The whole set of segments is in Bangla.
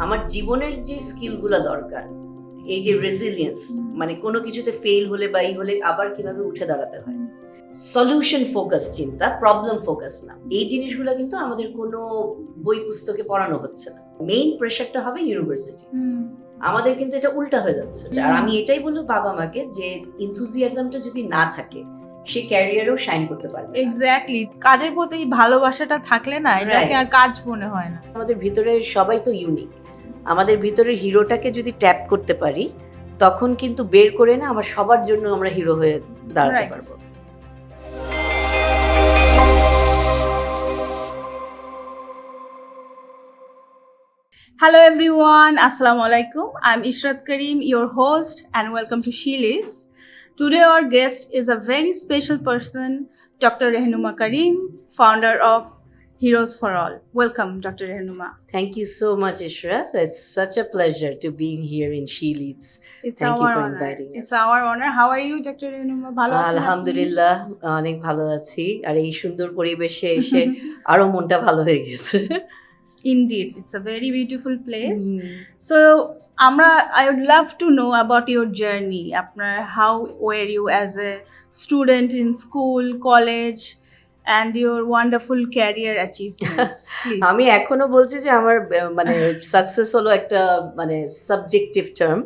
আমার জীবনের যে স্কিলগুলো দরকার, এই যে রেজিলিয়েন্স, মানে কোনো কিছুতে ফেল হলে বা হলে আবার কিভাবে উঠে দাঁড়াতে হয়, সলিউশন ফোকাস চিন্তা, প্রবলেম ফোকাস না, এই জিনিসগুলো কিন্তু আমাদের কোনো বই পুস্তকে পড়ানো হচ্ছে না। মেইন প্রেশারটা হবে ইউনিভার্সিটি। আমাদের কিন্তু এটা উল্টা হয়ে যাচ্ছে। আর আমি এটাই বলবো বাবা মাকে যে ইনথুজিয়াজমটা যদি না থাকে সে ক্যারিয়ারেও শাইন করতে পারবে। এক্স্যাক্টলি, কাজের প্রতি ভালোবাসাটা থাকলে না এটাকে আর কাজ মনে হয় না। আমাদের ভিতরে সবাই তো ইউনিক, আমাদের ভিতরের হিরোটাকে যদি ট্যাপ করতে পারি তখন কিন্তু বের করে না আমার সবার জন্য আমরা হিরো হয়ে দাঁড়াতে পারবো। Hello everyone, Assalamu alaikum. I'm Ishrat Karim, your host, and welcome to She Leads. Today our guest is a very special person, Dr. Rehnuma Karim, founder of Heroes for All. Welcome, Dr. Rehnuma. Thank you so much, Ishrat. It's such a pleasure to being here in She Leads. It's Thank you our for honor. inviting us. It's our honor. How are you, Dr. Rehnuma? ভালো আছেন আপনি? আলহামদুলিল্লাহ, অনেক ভালো আছি। আর এই সুন্দর পরিবেশে এসে আরো মনটা ভালো হয়ে গেছে। Indeed, it's a very beautiful place. So, I would love to know about your journey. How were you as a student in school, college, and your wonderful career achievements? Please. আমি এখনো বলছি যে আমার মানে সাকসেস হলো একটা মানে সাবজেক্টিভ টার্ম,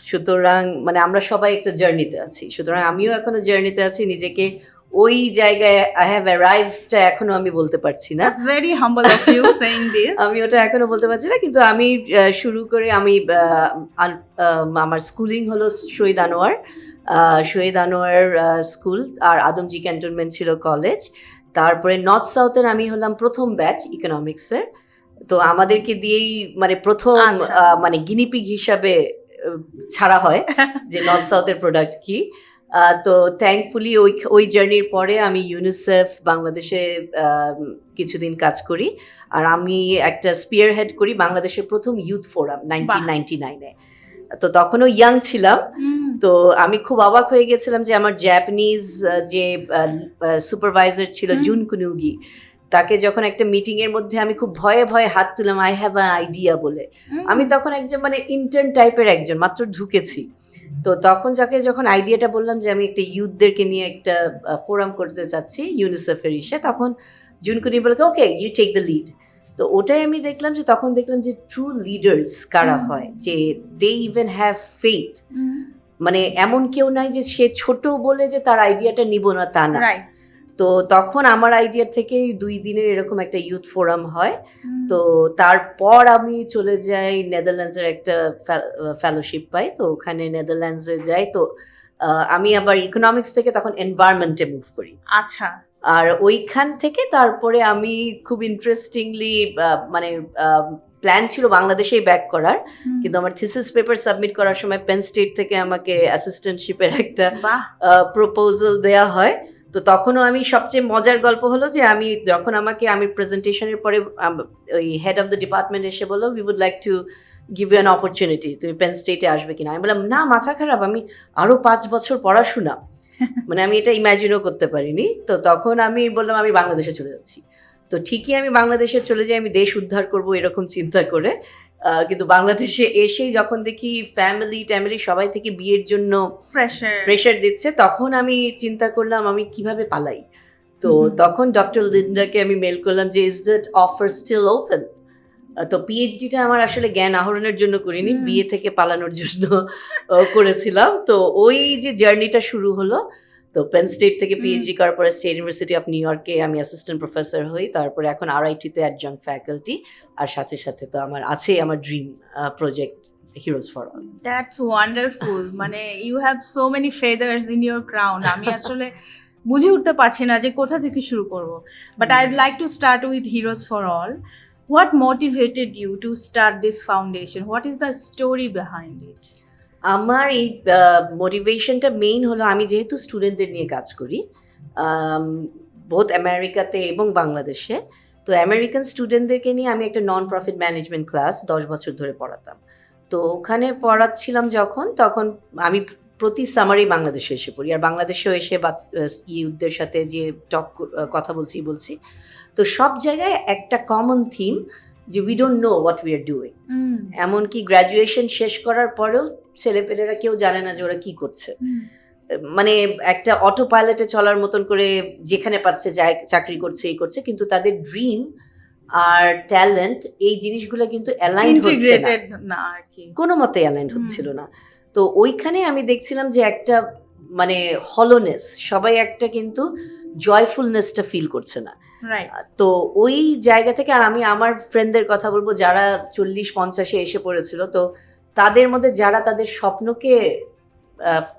সুতরাং মানে আমরা সবাই একটা জার্নিতে আছি, সুতরাং আমিও এখনো জার্নিতে আছি। নিজেকে ওই জায়গায় আই হ্যাভ অ্যারাইভড এখনো আমি বলতে পারছি না। That's very humble of you saying this. আমি ওটা এখনো বলতে পারছি না, কিন্তু আমি শুরু করে আমার স্কুলিং হলো শহীদ আনোয়ার স্কুল, আর আদমজি ক্যান্টনমেন্ট ছিল কলেজ। তারপরে নর্থ সাউথের আমি হলাম প্রথম ব্যাচ ইকোনমিক্সের। তো আমাদেরকে দিয়েই মানে প্রথম মানে গিনিপিগ হিসাবে ছাড়া হয় যে নর্থ সাউথের প্রোডাক্ট কি। তো থ্যাঙ্কফুলি ওই জার্নির পরে আমি ইউনিসেফ বাংলাদেশে কিছুদিন কাজ করি, আর আমি একটা স্পিয়ার হেড করি বাংলাদেশের প্রথম ইউথ ফোরাম 1999-এ। তো তখনও ইয়াং ছিলাম। তো আমি খুব অবাক হয়ে গেছিলাম যে আমার জাপানিজ যে সুপারভাইজার ছিল জুন কুনুগি, তাকে যখন একটা মিটিং এর মধ্যে আমি খুব ভয়ে ভয়ে হাত তুললাম আই হ্যাভ আ আইডিয়া বলে। আমি তখন একজন মানে ইন্টার্ন টাইপের একজন, মাত্র ঢুকেছি। তো তখন যখন আইডিয়াটা বললাম যে আমি একটা ইউথদেরকে নিয়ে একটা ফোরাম করতে চাচ্ছি ইউনিসেফের ইসে, তখন জুনকুনি বলে okay you take the lead. তো ওটাই আমি দেখলাম যে ট্রু লিডার্স কারা হয়, যে দে ইভেন হ্যাভ ফেথ। মানে এমন কেউ নাই যে সে ছোট বলে যে তার আইডিয়াটা নিব না, তা না। তো তখন আমার আইডিয়া থেকেই 2 দিনের এরকম একটা ইউথ ফোরাম হয়। তো তারপর আমি চলে যাই নেদারল্যান্ডসের একটা ফেলোশিপ পাই, তো ওখানে নেদারল্যান্ডসে যাই। তো আমি আবার ইকোনমিক্স থেকে তখন এনভায়রনমেন্টে মুভ করি। আচ্ছা। আর ওইখান থেকে তারপরে আমি খুব ইন্টারেস্টিংলি মানে প্ল্যান ছিল বাংলাদেশেই ব্যাক করার, কিন্তু আমার থিসিস পেপার সাবমিট করার সময় পেন স্টেট থেকে আমাকে অ্যাসিস্ট্যান্টশিপের একটা প্রপোজাল দেয়া হয়। তো তখনও আমি সবচেয়ে মজার গল্প হলো যে আমি প্রেজেন্টেশনের পরে ওই হেড অফ দ্য ডিপার্টমেন্ট এসে বললো we would like to give you an opportunity, তুমি পেন স্টেটে আসবে কিনা। আমি বললাম না, মাথা খারাপ, আমি আরও 5 বছর পড়াশোনা, মানে আমি এটা ইম্যাজিনও করতে পারিনি। তো তখন আমি বললাম আমি বাংলাদেশে চলে যাচ্ছি। তো ঠিকই আমি বাংলাদেশে চলে যাই, আমি দেশ উদ্ধার করব এরকম চিন্তা করে। কিন্তু বাংলাদেশে এসেই যখন দেখি ফ্যামিলি সবাই থেকে বিয়ের জন্য প্রেশার দিচ্ছে, তখন আমি চিন্তা করলাম আমি কিভাবে পালাই। তো তখন ডক্টর লিন্ডাকে আমি মেল করলাম যে is that offer still open. তো পিএইচডিটা আমার আসলে জ্ঞান আহরণের জন্য করিনি, বিয়ে থেকে পালানোর জন্য করেছিলাম। তো ওই যে জার্নিটা শুরু হলো। তো পেন স্টেট থেকে পিএইচডি করার পরে স্টেট ইউনিভার্সিটি অফ নিউ ইয়র্কে আমি অ্যাসিস্ট্যান্ট প্রফেসর হই, তারপরে এখন আরআইটিতে অ্যাডজাংক্ট ফ্যাকাল্টি, আর সাথে সাথে তো আমার dream project heroes for all. That's wonderful. মানে you have so many feathers in your crown. আমি আসলে বুঝে উঠতে পারছি না যে কোথা থেকে শুরু করব, but I would like to start with heroes for all. What motivated you to start this foundation? What is the story behind it? আমার এই মোটিভেশনটা মেইন হলো আমি যেহেতু স্টুডেন্টদের নিয়ে কাজ করি বোথ আমেরিকাতে এবং বাংলাদেশে। তো আমেরিকান স্টুডেন্টদেরকে নিয়ে আমি একটা নন প্রফিট ম্যানেজমেন্ট ক্লাস 10 বছর ধরে পড়াতাম। তো ওখানে পড়াচ্ছিলাম তখন আমি প্রতি সামারেই বাংলাদেশে এসে পড়ি, আর বাংলাদেশেও এসে ইউথদের সাথে যে কথা বলছি। তো সব জায়গায় একটা কমন থিম যে we don't know what we are doing. এমনকি গ্র্যাজুয়েশন শেষ করার পরেও ছেলেপেলেরা কেউ জানে না যে ওরা কি করছে। মানে একটা অটো পাইলটে চলার মতন করে যেখানে পাচ্ছে যায় চাকরি করছে, এই করছে, কিন্তু তাদের ড্রিম আর ট্যালেন্ট এই জিনিসগুলো কিন্তু অ্যালাইন হচ্ছে না আর কি, কোনো মতে অ্যালাইন হচ্ছিল না। তো ওইখানে আমি দেখছিলাম যে একটা মানে হলোনেস, সবাই একটা কিন্তু জয়ফুলনেসটা ফিল করছে না। তো ওই জায়গা থেকে, আর আমি আমার ফ্রেন্ডদের কথা বলবো যারা 40-50-এ এসে পড়েছিল, তো তাদের মধ্যে যারা তাদের স্বপ্নকে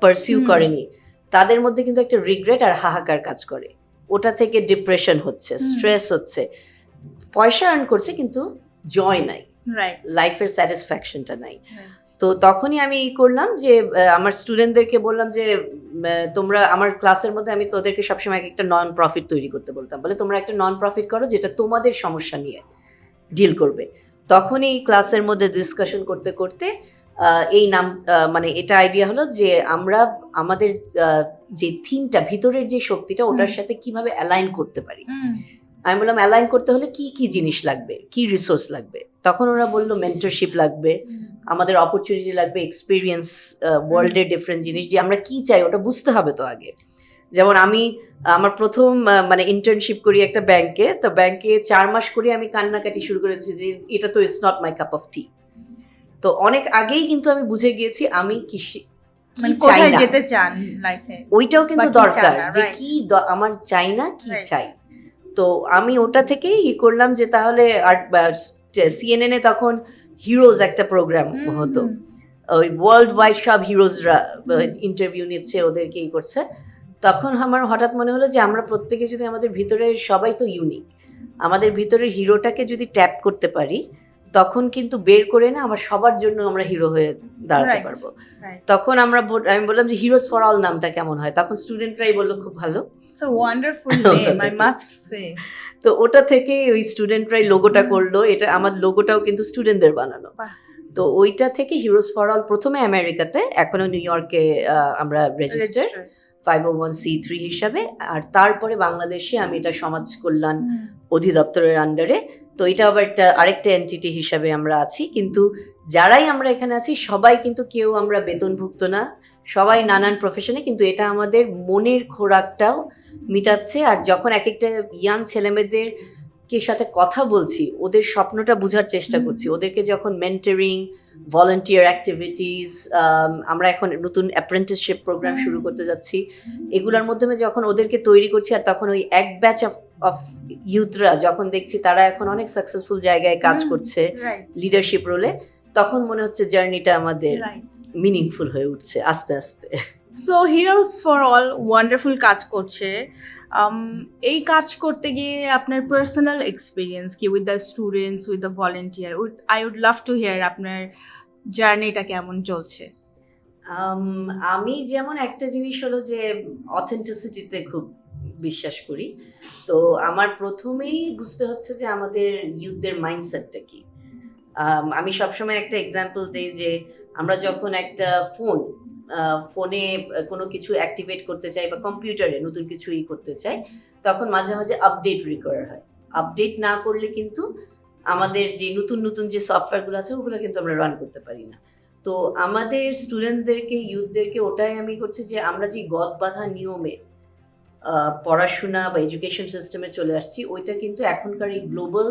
পারসিউ করেনি, তাদের মধ্যে কিন্তু একটা রিগ্রেট আর হাহাকার কাজ করে। ওটা থেকে ডিপ্রেশন হচ্ছে, স্ট্রেস হচ্ছে, পয়সা আর্ন করছে কিন্তু জয় নাই, লাইফের স্যাটিসফ্যাকশনটা নাই। তো তখনই আমি করলাম যে আমার স্টুডেন্টদেরকে বললাম যে তোমরা আমার ক্লাসের মধ্যে আমি তোদেরকে সবসময় একটা নন প্রফিট তৈরি করতে বলতাম, বলে তোমরা একটা নন প্রফিট করো যেটা তোমাদের সমস্যা নিয়ে ডিল করবে। তখনই ক্লাসের মধ্যে ডিসকাশন করতে করতে এই নাম মানে এটা আইডিয়া হলো যে আমরা আমাদের যে থিমটা, ভিতরের যে শক্তিটা, ওটার সাথে কিভাবে অ্যালাইন করতে পারি। আমি বললাম অ্যালাইন করতে হলে কি কি জিনিস লাগবে, কি রিসোর্স লাগবে। তখন ওরা বললো মেন্টরশিপ লাগবে, আমাদের অপরচুনিটি লাগবে, এক্সপিরিয়েন্স, ওয়ার্ল্ডের ডিফারেন্ট জিনিস যে আমরা কি চাই ওটা বুঝতে হবে তো আগে। যেমন আমি আমার প্রথম মানে ইন্টার্নশিপ করি একটা ব্যাংকে, তো ব্যাংকে 4 মাস করে আমি কান্নাকাটি শুরু করেছি যে এটা তো it's not my cup of tea. তো অনেক আগেই কিন্তু আমি বুঝে গিয়েছি আমি কি চাই না, যেতে চান লাইফে, ওইটাও কিন্তু দরকার যে কি আমার চাই না, কি চাই। তো আমি ওটা থেকেই করলাম যে তাহলে, আর সিএনএনে তখন হিরোজ একটা প্রোগ্রাম হতো, ওই ওয়ার্ল্ড ওয়াইড সব হিরোজরা ইন্টারভিউ নিচ্ছে, ওদেরকে এই করছে। তখন আমার হঠাৎ মনে হলো যে আমরা প্রত্যেকে যদি আমাদের ভিতরে, সবাই তো ইউনিক, আমাদের ভিতরের হিরোটাকে যদি ট্যাপ করতে পারি, তখন কিন্তু বের করে না আমার সবার জন্য আমরা হিরো হয়ে দাঁড়াতে পারবো। তখন আমি বললাম যে হিরোজ ফর অল নামটা কেমন হয়, তখন স্টুডেন্টরাই বললো খুব ভালো। So wonderful name, I must say. তো ওটা থেকে ওই স্টুডেন্টরাই লোগোটা করলো, এটা আমার লোগোটাও কিন্তু স্টুডেন্টদের বানানো। তো ওইটা থেকে হিরোজ ফর অল প্রথমে আমেরিকাতে, এখনো নিউ ইয়র্কে আমরা রেজিস্টার 501c3 হিসাবে, আর তারপরে বাংলাদেশে আমি এটা সমাজ কল্যাণ অধিদপ্তরের আন্ডারে। তো এটা আবার আরেকটা এন্টিটি হিসাবে আমরা আছি, কিন্তু যারাই আমরা এখানে আছি সবাই কিন্তু কেউ আমরা বেতনভুক্ত না, সবাই নানান প্রফেশনে, কিন্তু এটা আমাদের মনের খোরাকটাও মিটাচ্ছে। আর যখন এক একটা ইয়াং ছেলেমেয়েদের কে সাথে কথা বলছি, ওদের স্বপ্নটা বোঝার চেষ্টা করছি, ওদেরকে যখন মেন্টরিং, ভলান্টিয়ার অ্যাক্টিভিটিস, আমরা এখন নতুন অ্যাপ্রেন্টিসশিপ প্রোগ্রাম শুরু করতে যাচ্ছি, এগুলোর মাধ্যমে যখন ওদেরকে তৈরি করছি, আর তখন ওই এক ব্যাচ অফ ইউথরা যখন দেখছি তারা এখন অনেক সাকসেসফুল জায়গায় কাজ করছে লিডারশিপ রোলে, তখন মনে হচ্ছে জার্নিটা আমাদের মিনিংফুল হয়ে উঠছে আস্তে আস্তে। So heroes for all wonderful কাজ করছে। এই কাজ করতে গিয়ে আপনার পার্সোনাল এক্সপিরিয়েন্স কি with the students, with the volunteer? I would love to hear আপনার জার্নিটা কেমন চলছে। আমি যেমন একটা জিনিস হলো যে অথেন্টিসিটিতে খুব বিশ্বাস করি। তো আমার প্রথমেই বুঝতে হচ্ছে যে আমাদের ইউথদের মাইন্ডসেটটা কি। আমি সবসময় একটা এক্সাম্পল দিই যে আমরা যখন একটা ফোনে কোনো কিছু অ্যাক্টিভেট করতে চাই বা কম্পিউটারে নতুন কিছু করতে চাই, তখন মাঝে মাঝে আপডেট রিকোয়ার হয়। আপডেট না করলে কিন্তু আমাদের যে নতুন নতুন যে সফটওয়্যারগুলো আছে ওগুলো কিন্তু আমরা রান করতে পারি না। তো আমাদের স্টুডেন্টদেরকে, ইউথদেরকে ওটাই আমি করছি যে আমরা যে গদ বাঁধা নিয়মে পড়াশোনা বা এডুকেশন সিস্টেমে চলে আসছি, ওইটা কিন্তু এখনকার এই গ্লোবাল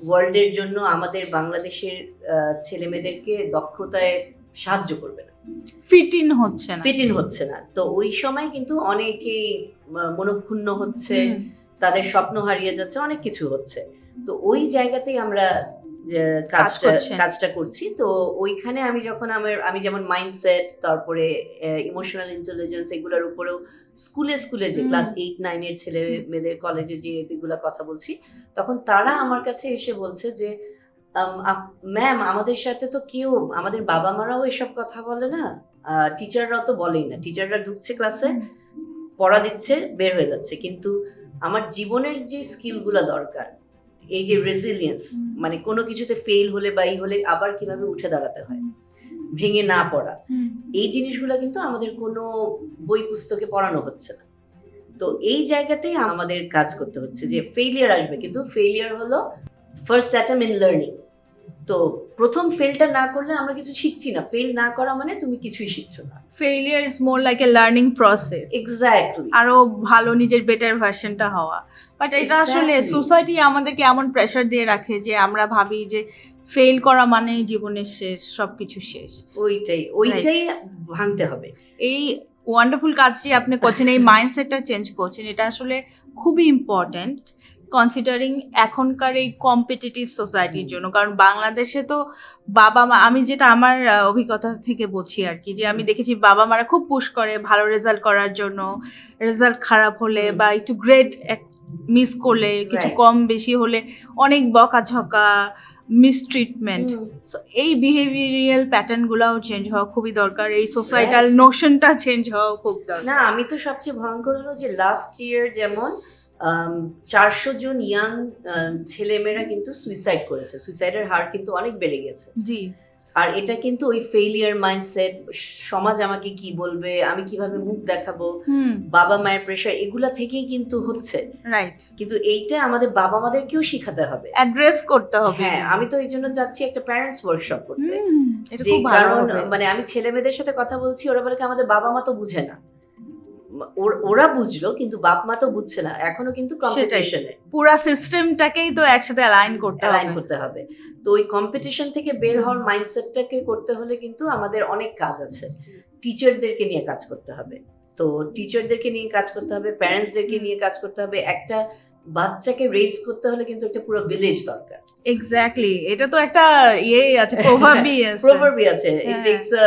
ওয়ার্ল্ডের জন্য আমাদের বাংলাদেশের ছেলেমেয়েদেরকে দক্ষতায় সাহায্য করবে না, ফিট ইন হচ্ছে না। তো ওই সময় কিন্তু অনেকেই মনক্ষুণ্ণ হচ্ছে, তাদের স্বপ্ন হারিয়ে যাচ্ছে, অনেক কিছু হচ্ছে। তো ওই জায়গাতেই আমরা কাজটা করছি। তো ওইখানে আমি যেমন মাইন্ডসেট, তারপরে ইমোশনাল ইন্টেলিজেন্স, এগুলোর উপরেও স্কুলে যে ক্লাস 8-9 ছেলে মেয়েদের কলেজে যে এগুলো কথা বলছি, তখন তারা আমার কাছে এসে বলছে যে ম্যাম আমাদের সাথে তো কেউ, আমাদের বাবা মারাও এসব কথা বলে না, টিচাররাও তো বলেই না, টিচাররা ঢুকছে ক্লাসে, পড়া দিচ্ছে, বের হয়ে যাচ্ছে, কিন্তু আমার জীবনের যে স্কিলগুলো দরকার, এই যে রেজিলিয়েন্স, মানে কোনো কিছুতে ফেল হলে বা এই হলে আবার কিভাবে উঠে দাঁড়াতে হয়, ভেঙে না পড়া, এই জিনিসগুলো কিন্তু আমাদের কোনো বই পুস্তকে পড়ানো হচ্ছে না। তো এই জায়গাতেই আমাদের কাজ করতে হচ্ছে যে ফেলিয়ার আসবে, কিন্তু ফেলিয়ার হলো ফার্স্ট অ্যাটেম্প ইন লার্নিং। তো প্রথম ফেলটা না করলে আমরা কিছু শিখছি না। ফেল না করা মানে তুমি কিছুই শিখছো না। Failure is more like a learning process, exactly. আরো ভালো নিজের বেটার ভার্সনটা হওয়া। বাট এটা আসলে Exactly. সোসাইটি আমাদেরকে এমন প্রেশার দিয়ে রাখে যে আমরা ভাবি যে ফেল করা মানে জীবনের শেষ, সবকিছু শেষ। ওইটাই ভাঙতে হবে। এই ওয়ান্ডারফুল কাজটি আপনি করছেন, এই মাইন্ডসেটটা চেঞ্জ করছেন, এটা আসলে খুবই ইম্পর্ট্যান্ট কনসিডারিং এখনকার এই কম্পিটিটিভ সোসাইটির জন্য। কারণ বাংলাদেশে তো বাবা মা, আমি যেটা আমার অভিজ্ঞতা থেকে বলছি আর কি, যে আমি দেখেছি বাবা মারা খুব পুশ করে ভালো রেজাল্ট করার জন্য। রেজাল্ট খারাপ হলে বা একটু গ্রেড মিস করলে, কিছু Right. কম বেশি হলে অনেক বকাঝকা, মিসট্রিটমেন্ট। সো এই বিহেভিয়ারাল প্যাটার্নগুলোও চেঞ্জ হওয়া খুবই দরকার, এই সোসাইটাল নোশনটা চেঞ্জ হওয়া খুব দরকার। না, আমি তো সবচেয়ে ভয়ঙ্কর হলো যে লাস্ট ইয়ার যেমন 400 জন ইয়াং ছেলেমেয়েরা কিন্তু সুইসাইড করেছে। সুইসাইডের হার কিন্তু অনেক বেড়ে গেছে। জি, আর এটা কিন্তু ওই ফেলিয়ার মাইন্ডসেট, সমাজ আমাকে কি বলবে, আমি কিভাবে মুখ দেখাবো, বাবা মায়ের প্রেশার, এগুলা থেকেই কিন্তু হচ্ছে। রাইট, কিন্তু এইটা আমাদের বাবা মাদেরকেও শিখাতে হবে, অ্যাড্রেস করতে হবে। হ্যাঁ, আমি তো এই জন্য চাচ্ছি একটা প্যারেন্টস ওয়ার্কশপ করতে। এটা যে খুব ভালো কারণ হবে। মানে আমি ছেলে মেয়েদের সাথে কথা বলছি, ওরা বলে কি আমাদের বাবা মা তো বুঝে না। ওরা বুঝলো কিন্তু বাপ মা তো বুঝছে না এখনো, কিন্তু কম্পিটিশনে পুরা সিস্টেমটাকেই তো একসাথে অ্যালাইন করতে হবে। তো ওই কম্পিটিশন থেকে বের হওয়ার মাইন্ডসেটটাকে করতে হলে কিন্তু আমাদের অনেক কাজ আছে। টিচারদেরকে নিয়ে কাজ করতে হবে, তো টিচারদেরকে নিয়ে কাজ করতে হবে, প্যারেন্টসদেরকে নিয়ে কাজ করতে হবে। একটা বাচ্চাকে রেজ করতে হলে কিন্তু একটা পুরো ভিলেজ দরকার। এক্স্যাক্টলি, এটা তো একটা ইয়ে আছে, প্রভাবই আছে, it takes a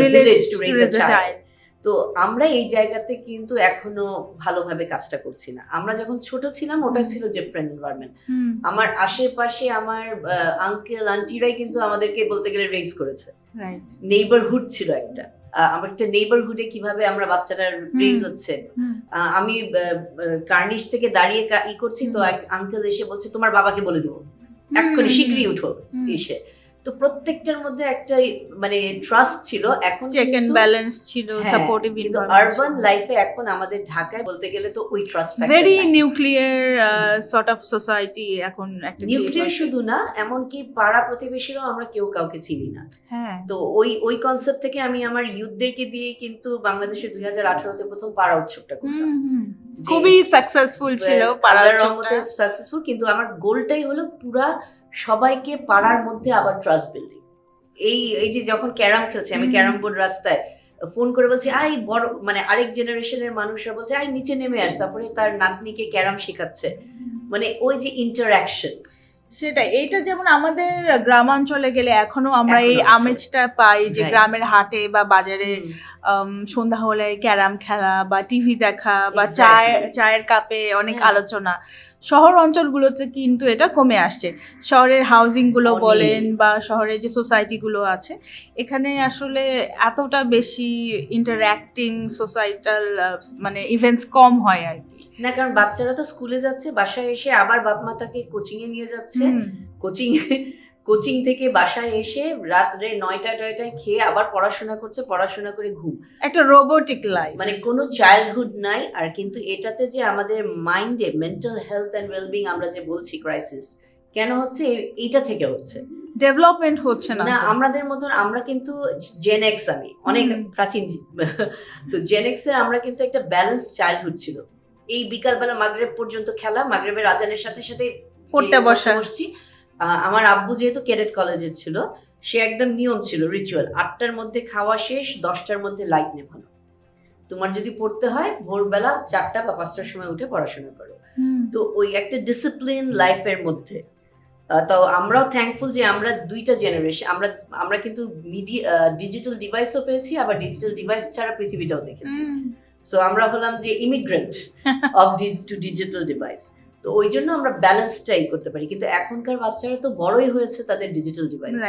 village to raise a child. তো আমরা এই জায়গাতে কিন্তু এখনো ভালোভাবে কাজটা করছি না। আমরা যখন ছোট ছিলাম ওটা ছিল ডিফারেন্ট এনভায়রনমেন্ট। আমার আশেপাশে আমার আঙ্কেল আন্টিরাই কিন্তু আমাদেরকে বলতে গেলে রেজ করেছে। রাইট, নেইবারহুড ছিল একটা। আমার একটা নেইবারহুডে কিভাবে আমরা বাচ্চাটার রেজ হচ্ছে। আমি কার্নিশ থেকে দাঁড়িয়ে করছি, তো এক আঙ্কেল এসে বলছে তোমার বাবাকে বলে দেবো, এক্ষুনি শীঘ্রই উঠো এসে। তো প্রত্যেকটার মধ্যে একটা মানে ট্রাস্ট ছিল। এখন চেক এন্ড ব্যালেন্স ছিল, সাপোর্টিভ এনভায়রনমেন্ট। আরবান লাইফে এখন আমাদের ঢাকায় বলতে গেলে তো ওই trust factor, very nuclear sort of society এখন একটা। নিউক্লিয়ার শুধু না, এমনকি পাড়া প্রতিবেশীরাও আমরা কেউ কাউকে চিনি না। হ্যাঁ, তো ওই কনসেপ্ট থেকে আমি আমার ইউথদেরকে দিয়ে কিন্তু বাংলাদেশে 2018-তে প্রথম পাড়া উৎসবটা করলাম। খুবই সাকসেসফুল ছিল পাড়ার মধ্যে, সাকসেসফুল। কিন্তু আমার গোলটাই হলো পুরা সবাইকে পাড়ার মধ্যে আবার ট্রাস্ট বিল্ডিং। এই যে যখন ক্যারাম খেলছে, আমি ক্যারাম বোর্ড রাস্তায় ফোন করে বলছি আই বড়, মানে আরেক জেনারেশনের মানুষরা বলছে আই নিচে নেমে আস, তারপরে তার নাতনিকে ক্যারাম শেখাচ্ছে। মানে ওই যে ইন্টারঅ্যাকশন, সেটাই। এইটা যেমন আমাদের গ্রামাঞ্চলে গেলে এখনো আমরা এই আমেজটা পাই যে গ্রামের হাটে বা বাজারে সন্ধ্যা হলে ক্যারাম খেলা বা টিভি দেখা বা চায়ের কাপে অনেক আলোচনা। শহর অঞ্চলগুলোতে কিন্তু এটা কমে আসছে। শহরের হাউজিং গুলো বলেন বা শহরের যে সোসাইটি গুলো আছে, এখানে আসলে এতটা বেশি ইন্টারঅ্যাক্টিং সোসাইটাল মানে ইভেন্টস কম হয় আর কি। না, কারণ বাচ্চারা তো স্কুলে যাচ্ছে, বাসায় এসে আবার বাপ মা তাকে কোচিং এ নিয়ে যাচ্ছে, কোচিং থেকে বাসায় এসে রাত্রে 9টায় খেয়ে আবার পড়াশোনা করছে, পড়াশোনা করে ঘুম। একটা রোবোটিক লাইফ, মানে কোনো চাইল্ডহুড নাই। আর কিন্তু এটাতে যে আমাদের মাইন্ডে মেন্টাল হেলথ অ্যান্ড ওয়েলবিং আমরা যে বলছি ক্রাইসিস কেন হচ্ছে, এইটা থেকে হচ্ছে, ডেভেলপমেন্ট হচ্ছে না। আমাদের মতন আমরা কিন্তু জেন এক্স, আমি অনেক প্রাচীন, তো জেন এক্স এর আমরা কিন্তু একটা ব্যালেন্স চাইল্ডহুড ছিল। এই বিকালবেলা মাগরিব পর্যন্ত খেলা, মাগরিবের আজানের সাথে সাথে পড়তে বসছি। আমার আব্বু যেহেতু ক্যাডেট কলেজের ছিল, সে একদম নিয়ম ছিল, রিচুয়াল, 8টার মধ্যে খাওয়া শেষ, 10টার মধ্যে লাইট নেভানো। তোমার যদি পড়তে হয় ভোরবেলা 4টা বা 5টার সময় উঠে পড়াশোনা করো। তো ওই একটা ডিসিপ্লিন লাইফের মধ্যে। তো আমরাও থ্যাঙ্কফুল যে আমরা দুইটা জেনারেশন, আমরা কিন্তু ডিজিটাল ডিভাইসও পেয়েছি, আবার ডিজিটাল ডিভাইস ছাড়া পৃথিবীটাও দেখেছি। সো আমরা হলাম যে immigrant of to digital device. তো ওই জন্য আমরা ব্যালেন্সটাই করতে পারি। কিন্তু এখনকার বাচ্চারা তো বড়ই হয়েছে তাদের ডিজিটাল ডিভাইস,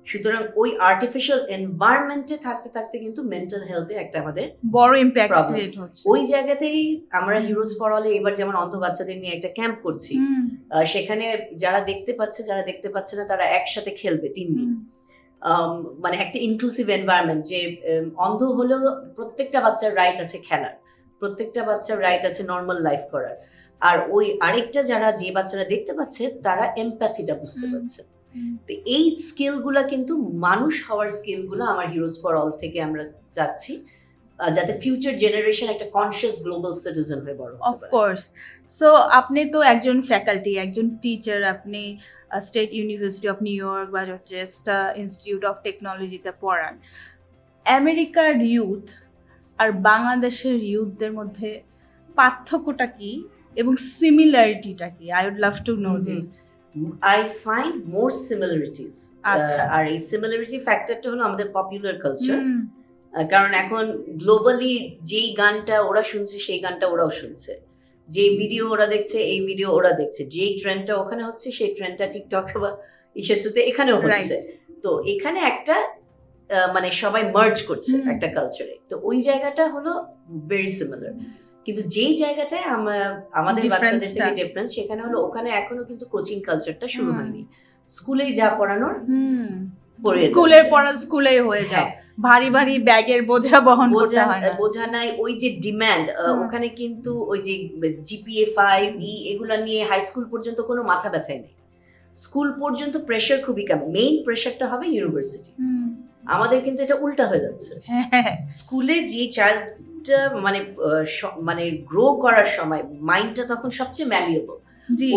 সুতরাং ওই আর্টিফিশিয়াল এনভায়রনমেন্টে থাকতে থাকতে কিন্তু মেন্টাল হেলথে একটা আমাদের বড় ইমপ্যাক্ট ক্রিয়েট হচ্ছে। ওই জায়গাতেই আমরা হিরোজ ফর অলে এবার যেমন অন্ধ বাচ্চাদের নিয়ে একটা ক্যাম্প করছি, সেখানে যারা দেখতে পাচ্ছে, যারা দেখতে পাচ্ছে না, তারা একসাথে খেলবে 3 দিন। মানে একটা ইনক্লুসিভ এনভায়রনমেন্ট, যে অন্ধ হলেও প্রত্যেকটা বাচ্চার রাইট আছে খেলার, প্রত্যেকটা বাচ্চার রাইট আছে নর্মাল লাইফ করার। আর ওই আরেকটা যারা যে বাচ্চারা দেখতে পাচ্ছে তারা এমপ্যাথিটা বুঝতে পারছে। তো এই স্কিলগুলা কিন্তু মানুষ হওয়ার স্কিলগুলো আমার হিরোজ ফর অল থেকে আমরা চাচ্ছি, যাতে ফিউচার জেনারেশন একটা কনসিয়াস গ্লোবাল সিটিজেন হয়ে বড় হতে পারে। অফকোর্স। সো আপনি তো একজন ফ্যাকাল্টি, একজন টিচার, আপনি state university of new York বা জেস্টা ইনস্টিটিউট অফ টেকনোলজিতে পড়ান। আমেরিকার ইউথ আর বাংলাদেশের ইউথদের মধ্যে পার্থক্যটা কি এবং সিমিলারিটিটা কি? I would love to know this. I find more similarities. আচ্ছা। আর এই সিমিলারিটি ফ্যাক্টরটা হলো আমাদের পপুলার কালচার। কারণ এখন গ্লোবালি যেই গানটা ওরা শুনছে সেই গানটা ওরাও শুনছে, যে ভিডিও ওরা দেখছে এই ভিডিও ওরা দেখছে, যেই ট্রেন্ডটা ওখানে হচ্ছে সেই ট্রেন্ডটা টিকটক বা ইসের থ্রুতে এখানেও হচ্ছে। তো এখানে একটা মানে সবাই মার্জ করছে একটা কালচারে, তো ওই জায়গাটা হলো ভেরি সিমিলার। কিন্তু যেই জায়গাটায় আমাদের বাচ্চাদের থেকে ডিফারেন্স সেখানে হলো ওখানে এখনো কিন্তু কোচিং কালচারটা শুরু হয়নি। স্কুলেই যা পড়ানোর স্কুলের পড়া স্কুলেই হয়ে যায়, ভারী ভারী ব্যাগের বোঝা বহন করতে হয় না, বোঝা নাই। ওই যে ডিমান্ড ওখানে কিন্তু ওই যে জিপিএ 5 এগুলা নিয়ে হাই স্কুল পর্যন্ত কোনো মাথা ব্যথাই নেই। স্কুল পর্যন্ত প্রেশার খুবই কম, মেইন প্রেশারটা হবে ইউনিভার্সিটি। আমাদের কিন্তু এটা উল্টা হয়ে যাচ্ছে। স্কুলে যে চাইল্ডটা মানে গ্রো করার সময় মাইন্ডটা তখন সবচেয়ে ম্যালিয়েবল,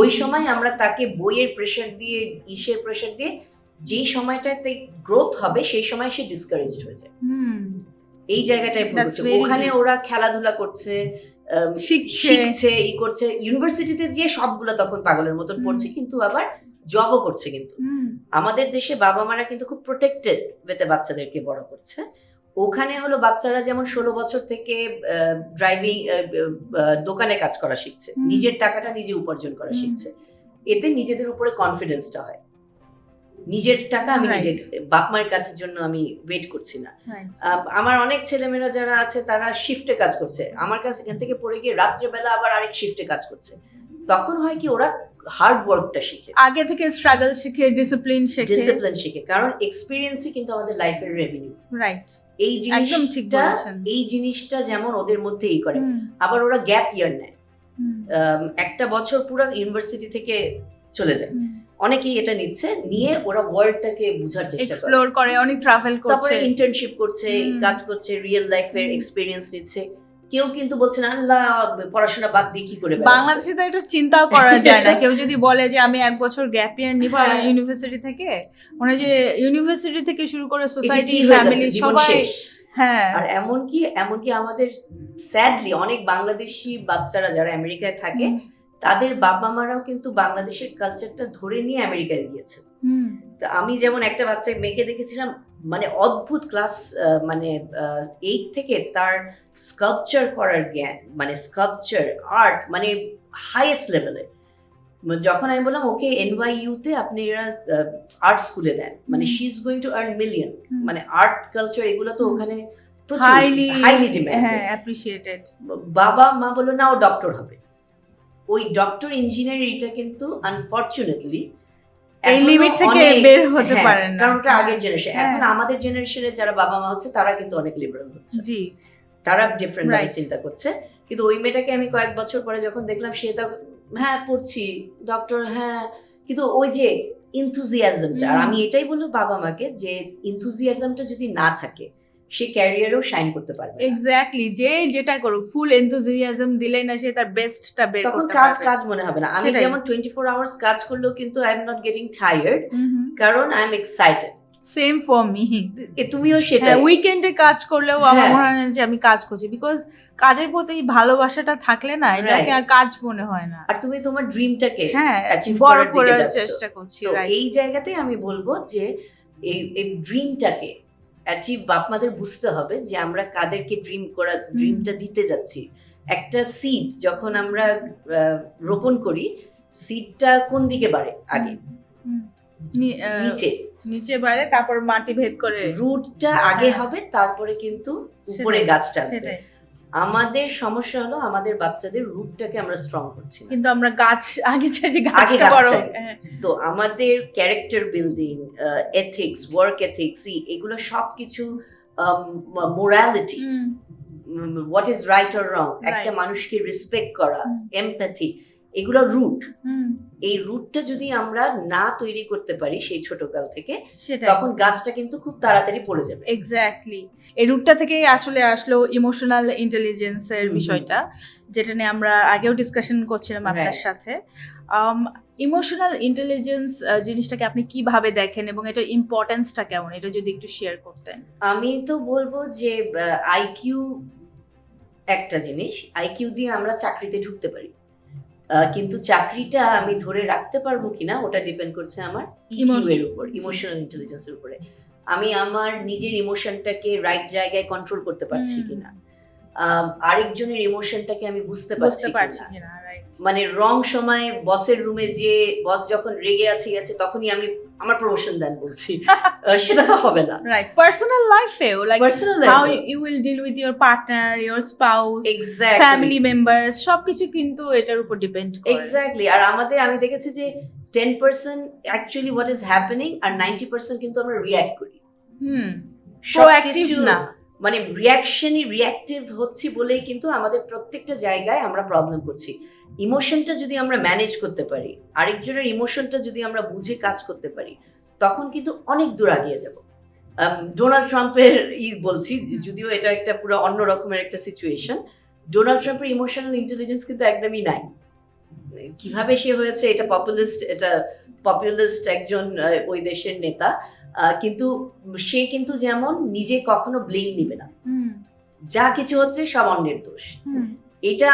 ওই সময় আমরা তাকে বইয়ের প্রেশার দিয়ে ইসের প্রেশার দিয়ে যেই সময়টাতে গ্রোথ হবে সেই সময় সে ডিসকারেজড হয়ে যায়। এই জায়গাটায় ওখানে ওরা খেলাধুলা করছে, শিখছে, করছে। ইউনিভার্সিটিতে গিয়ে সবগুলো তখন পাগলের মতন পড়ছে, কিন্তু আবার জবও করছে। কিন্তু আমাদের দেশে বাবা মারা কিন্তু খুব প্রোটেক্টেড ওয়েতে বাচ্চাদেরকে বড় করছে। ওখানে হলো বাচ্চারা যেমন 16 বছর থেকে ড্রাইভিং দোকানে কাজ করা শিখছে, নিজের টাকাটা নিজে উপার্জন করা শিখছে। এতে নিজেদের উপরে কনফিডেন্সটা হয়, নিজের টাকা আমি নিজে বাপ মায়ের কাছের জন্য আমি ওয়েট করছি না। আমার অনেক ছেলেমেয়েরা যারা আছে তারা শিফটে কাজ করছে, আমার কাছে এখান থেকে পড়ে গিয়ে রাত্রেবেলা আবার আরেক শিফটে কাজ করছে। তখন হয় কি ওরা হার্ড ওয়ার্কটা শিখে, আগে থেকে স্ট্রাগল শিখে, ডিসিপ্লিন শিখে, কারণ এক্সপেরিয়েন্সই কিন্তু আমাদের লাইফের রেভিনিউ। রাইট, এই জিনিসটা যেমন ওদের মধ্যেই করে। আবার ওরা গ্যাপ ইয়ার নেয়, একটা বছর পুরো ইউনিভার্সিটি থেকে চলে যায়। অনেকেই এটা নিচ্ছে, নিয়ে ওরা ওয়ার্ল্ডটাকে বোঝার চেষ্টা এক্সপ্লোর করে, অনেক ট্রাভেল করছে, তারপরে ইন্টার্নশিপ করছে, কাজ করছে, রিয়েল লাইফের এক্সপেরিয়েন্স নিচ্ছে। কেউ কিন্তু বলছে না আল্লাহ পড়াশোনা বাদ দিয়ে কি করে। বাংলাদেশে তো এটা চিন্তাও করা যায় না। কেউ যদি বলে যে আমি 1 বছর গ্যাপ ইয়ার নিব ইউনিভার্সিটি থেকে, মানে যে ইউনিভার্সিটি থেকে শুরু করে সোসাইটি, ফ্যামিলি সবাই। হ্যাঁ, আর এমনকি আমাদের স্যাডলি অনেক বাংলাদেশি বাচ্চারা যারা আমেরিকায় থাকে তাদের বাবা মারাও কিন্তু বাংলাদেশের কালচারটা ধরে নিয়ে আমেরিকায় গিয়েছে। আমি যেমন একটা বাচ্চা মেয়েকে দেখেছিলাম, মানে অদ্ভুত ক্লাস 8 থেকে তার স্কাল্পচার করার জ্ঞান, মানে স্কাল্পচার আর্ট মানে হাইয়েস্ট লেভেলে। যখন আমি বললাম ওকে NYU তে আপনি আর্ট স্কুলে দেন, মানে she is going to earn million, মানে আর্ট কালচার এগুলো তো ওখানে হাইলি অ্যাপ্রিশিয়েটেড। বাবা মা বললো না ও ডক্টর হবে। ওই ডক্টর ইঞ্জিনিয়ার এটা কিন্তু আনফরচুনেটলি এই লিমিট থেকে বের হতে পারে না, কারণ ওটা আগের জেনারেশন। এখন আমাদের জেনারেশনে যারা বাবা মা হচ্ছে তারা কিন্তু অনেক লিবারেল হচ্ছে, জি, তারা ডিফারেন্ট ভাবে চিন্তা করছে। কিন্তু ওই মেয়েটাকে আমি কয়েক বছর পরে যখন দেখলাম, সে তো হ্যাঁ পড়ছি ডক্টর, হ্যাঁ, কিন্তু ওই যে ইনথুজিয়াজমটা, আর আমি এটাই বলবো বাবা মাকে যে ইনথুজিয়াজমটা যদি না থাকে সে ক্যারিয়ারেও শাইন করতে পারবে। এক্স্যাক্টলি, যে যেটা করুক ফুল এনথুজিয়াজম দিলেই না সে তার বেস্টটা বের করতে পারবে, তখন কাজ মনে হবে না। আমি যেমন 24 আওয়ার্স কাজ করলেও কিন্তু I am not getting tired, কারণ I am excited. Same for me. তুমিও সেটা উইকেন্ডে কাজ করলেও আমার মনে হয় যে আমি কাজ করছি, বিকজ কাজের প্রতি ভালোবাসাটা থাকলে না এটাকে আর কাজ মনে হয় না, আর তুমি তোমার ড্রিমটাকে বড় করার চেষ্টা করছি। এই জায়গাতে আমি বলবো যে এই ড্রিমটাকে অ্যাচিভ বাপমাদের বুঝতে হবে যে আমরা কাদেরকে ড্রিমটা দিতে যাচ্ছি। একটা সিড যখন আমরা রোপণ করি, সিডটা কোন দিকে বাড়ে? আগে নিচে বাড়ে, তারপর মাটি ভেদ করে রুটটা আগে হবে, তারপরে কিন্তু উপরে গাছটা। আমাদের সমস্যা হলো আমাদের বাচ্চাদের রুটটাকে আমরা স্ট্রং করছি, কিন্তু আমরা গাছ আগে চাই, গাছটা বড়। তো আমাদের character building, ethics, work ethics, এগুলো সবকিছু, morality, what is right or wrong, একটা Right. মানুষকে রেসপেক্ট করা, হুম। এমপ্যাথি, এগুলো রুট। হুম, এই রুটটা যদি আমরা না তৈরি করতে পারি সেই ছোটকাল থেকে, সেটাই। তখন গাছটা কিন্তু খুব তাড়াতাড়ি পড়ে যাবে। এক্স্যাক্টলি, এই রুটটা থেকেই আসলে আসলো ইমোশনাল ইন্টেলিজেন্সের হুম, হুম। বিষয়টা, যেটা নিয়ে আমরা আগেও ডিসকাশন করছিলাম আপনার Right. সাথে। ইমোশনাল ইন্টেলিজেন্স জিনিসটাকে আপনি কিভাবে দেখেন এবং এটার ইম্পর্টেন্সটা কেমন, এটা যদি একটু শেয়ার করতেন। আমি তো বলবো যে আইকিউ একটা জিনিস, আইকিউ দিয়ে আমরা চাকরিতে ঢুকতে পারি, কিন্তু চাকরিটা আমি ধরে রাখতে পারবো কিনা ওটা ডিপেন্ড করছে আমার ইকিউ এর উপর, ইমোশনাল ইন্টেলিজেন্সের উপরে। আমি আমার নিজের ইমোশনটাকে রাইট জায়গায় কন্ট্রোল করতে পারছি কিনা, আরেকজনের ইমোশনটাকে আমি বুঝতে বুঝতে পারছি পারছি কিনা। কিনা, রাইট। মানে রং সময় বসের রুমে যে বস যখন রেগে আছে তখনই আমি আমার প্রমোশন দেন বলছি, সেটা তো হবে না। রাইট, পার্সোনাল লাইফেও লাইক পার্সোনাল হাউ লাইফে you will deal with your partner, your spouse, exactly family members, সবকিছু কিন্তু এটার উপর ডিপেন্ড করে। এক্স্যাক্টলি। আর আমি দেখেছি যে 10% অ্যাকচুয়ালি হোয়াট ইজ হ্যাপেনিং, আর 90% কিন্তু আমরা রিয়্যাক্ট করি। প্রোঅ্যাক্টিভ সবকিছু না। মানে রিয়াকটিভ হচ্ছি বলেই কিন্তু আমাদের প্রত্যেকটা জায়গায় আমরা প্রবলেম করছি। ইমোশনটা যদি আমরা ম্যানেজ করতে পারি, আরেকজনের ইমোশনটা যদি আমরা বুঝে কাজ করতে পারি, তখন কিন্তু অনেক দূর এগিয়ে যাব। ডোনাল্ড ট্রাম্পের বলছি, যদিও এটা একটা পুরো অন্য রকমের একটা সিচুয়েশন। ডোনাল্ড ট্রাম্পের ইমোশনাল ইন্টেলিজেন্স কিন্তু একদমই নাই। কিভাবে সে হয়েছে, এটা পপুলিস্ট একজন ওই দেশের নেতা, কিন্তু সে কিন্তু যেমন নিজে কখনো ব্লেম নিবে না, যা কিছু হচ্ছে সব অন্যের দোষ। এটা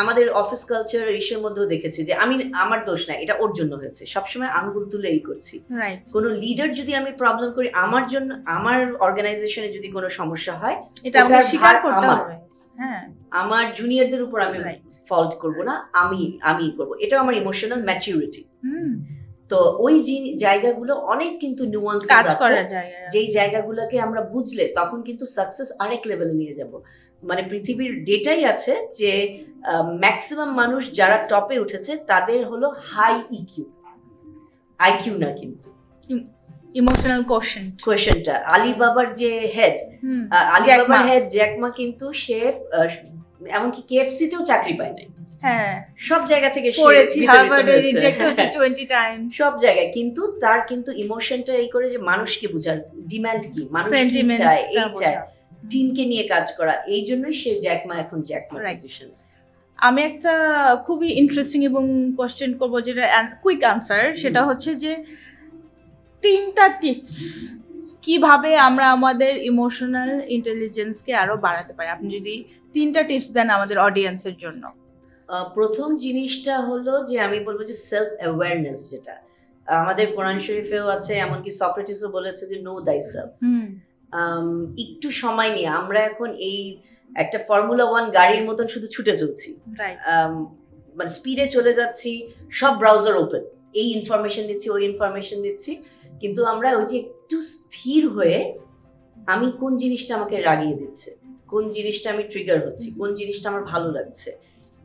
আমাদের অফিস কালচার ইসের মধ্যেও দেখেছি যে আমার দোষ না, এটা ওর জন্য হয়েছে, সবসময় আঙ্গুল তুলে এই করছি। রাইট, কোনো লিডার যদি আমি প্রবলেম করি, আমার জন্য, আমার অর্গানাইজেশনে যদি কোনো সমস্যা হয়, এটা আমাকে ওটার স্বীকার ভার করতে আমার। হবে। হ্যাঁ, আমার জুনিয়রদের উপর আমি Right. ফল্ট করব না, আমি করব। এটা আমার ইমোশনাল ম্যাচুরিটি। হুম, তো ওই জায়গাগুলো অনেক কিন্তু কাজ নিউয়ান্সেস আছে, করা যায়। যেই জায়গাগুলোকে আমরা বুঝলে তখন কিন্তু সাকসেস আরেক লেভেলে নিয়ে যাব। মানে পৃথিবীর ডেটাই আছে যে ম্যাক্সিমাম মানুষ যারা টপে উঠেছে তাদের হলো হাই ইকিউ, আইকিউ না। কিন্তু ইমোশনাল কোয়েশ্চেনটা আলিবাবার যে হেড, আলিবাবার হেড জ্যাকমা, কিন্তু সে এমনকি কেএফসি তেও চাকরি পায় নাই। হ্যাঁ, সব জায়গা থেকে সে পড়েছি, বিতাড়িত হার্ভার্ডে হয়েছে। রিজেক্ট হয়েছে 20 টাইমস, সব জায়গায়। কিন্তু তার কিন্তু ইমোশনটা এই করে যে মানুষকে বোঝার, ডিমান্ড কি, মানুষ কি সেন্টিমেন্ট চায়, এই চায়, টিমকে নিয়ে কাজ করা, এই জন্যই সে জ্যাকমা Right. পজিশন। আমি একটা খুবই ইন্টারেস্টিং এবং কোশ্চেন করবো, যেটা কুইক আনসার, সেটা হচ্ছে যে 3টা টিপস কিভাবে আমরা আমাদের ইমোশনাল ইন্টেলিজেন্সকে আরো বাড়াতে পারি। আপনি যদি 3টা টিপস দেন আমাদের অডিয়েন্সের জন্য। প্রথম জিনিসটা হলো যে আমি বলবো যে সেলফ অ্যাওয়ারনেস, যেটা আমাদের কোরআন শরীফেও আছে, এমনকি সক্রেটিসও বলেছে যে নো দাই সেলফ। একটু সময় নিয়ে আমরা এখন এই একটা ফর্মুলা 1 গাড়ির মতন শুধু ছুটে চলছি, মানে স্পিডে চলে যাচ্ছি, সব ব্রাউজার ওপেন, এই ইনফরমেশন নিচ্ছি, ওই ইনফরমেশন নিচ্ছি, কিন্তু আমরা ওই যে একটু স্থির হয়ে আমি কোন জিনিসটা আমাকে রাগিয়ে দিচ্ছে, কোন জিনিসটা আমি ট্রিগার হচ্ছি, কোন জিনিসটা আমার ভালো লাগছে,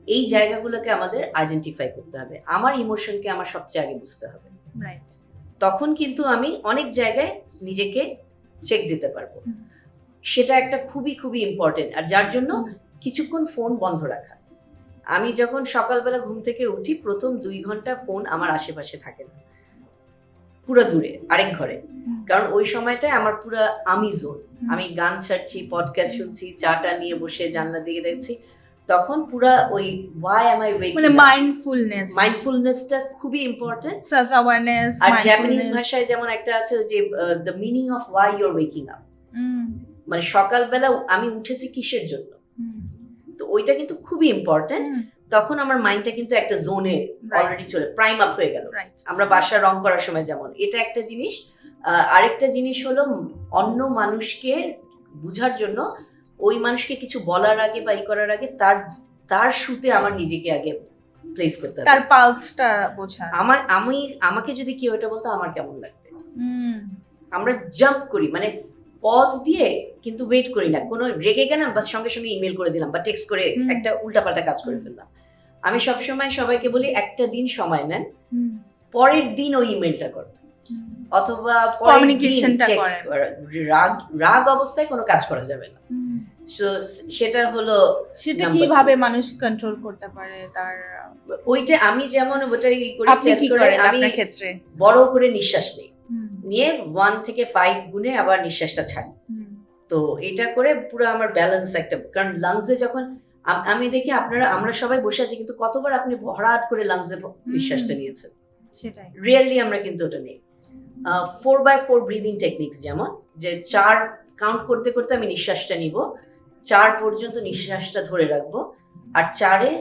এই জায়গাগুলোকে আমাদের আইডেন্টিফাই করতে হবে। আমার ইমোশনকে আমার সবচেয়ে আগে বুঝতে হবে। তখন কিন্তু আমি অনেক জায়গায় নিজেকে চেক দিতে পারবো। সেটা একটা খুবই খুবই ইম্পর্টেন্ট। আর যার জন্য কিছুক্ষণ ফোন বন্ধ রাখা। আমি যখন সকালবেলা ঘুম থেকে উঠি, প্রথম 2 ঘন্টা ফোন আমার আশেপাশে থাকে না, পুরো দূরে আরেক ঘরে। কারণ ওই সময়টায় আমার পুরো আমি জোন, আমি গান ছাড়ছি, পডকাস্ট শুনছি, চাটা নিয়ে বসে জানলার দিকে দেখছি, তখন পুরো ওই why am I waking মানে up, মাইন্ডফুলনেসটা খুবই ইম্পর্টেন্ট। Self awareness. আর জাপানিজ ভাষায় যেমন একটা আছে যে the meaning of why you're waking up, মানে সকালবেলা আমি উঠেছি কিসের জন্য, তো ওইটা কিন্তু খুবই ইম্পর্টেন্ট। তখন আমার মাইন্ডটা কিন্তু একটা জোনে অলরেডি চলে প্রাইম আপ হয়ে গেল। আমরা বাসা রং করার সময় যেমন, এটা একটা জিনিস। আরেকটা জিনিস হলো অন্য মানুষকে বুঝার জন্য, ওই মানুষকে কিছু বলার আগে বা ই করার আগে তার শুতে আমার নিজেকে আগে প্লেস করতে হবে, তার পালসটা বোঝা। আমাকে যদি কেউ এটা বলতো আমার কেমন লাগবে, আমরা জাম্প করি, মানে পজ দিয়ে কিন্তু ওয়েট করি না। কোনো রেগে গেলাম বা সঙ্গে সঙ্গে ইমেল করে দিলাম বা টেক্সট করে একটা উল্টাপাল্টা কাজ করে ফেললাম। আমি সবসময় সবাইকে বলি একটা দিন সময় নেন, পরের দিন ওই ইমেলটা করো, অথবা কমিউনিকেশনটা করেন। রাগ অবস্থায় কোনো কাজ করা যাবে না। তো সেটা হলো সেটা number কিভাবে two। মানুষ কন্ট্রোল করতে পারে তার ওইটা আমি যেমন ওটাই করে আপনি test কি করে করেন আমি আপনার ক্ষেত্রে? বড় করে নিঃশ্বাস নেই, হুম, নিয়ে 1 থেকে 5 গুণে আবার নিঃশ্বাসটা ছাড়ি। হুম, তো এটা করে পুরো আমার ব্যালেন্স একটা, কারণ লাংসে যখন আমি দেখি আমরা সবাই বসে আছি, কিন্তু কতবার আপনি ভরাট করে লাংসে নিঃশ্বাসটা নিয়েছেন? সেটাই। রিয়েলি আমরা কিন্তু ওটা নেই। 4x4 ব্রিদিং টেকনিক্স, যেমন যে 4 কাউন্ট করতে করতে আমি নিঃশ্বাসটা নিব, 4 পর্যন্ত নিঃশ্বাসটা ধরে রাখবো, আর 4-এ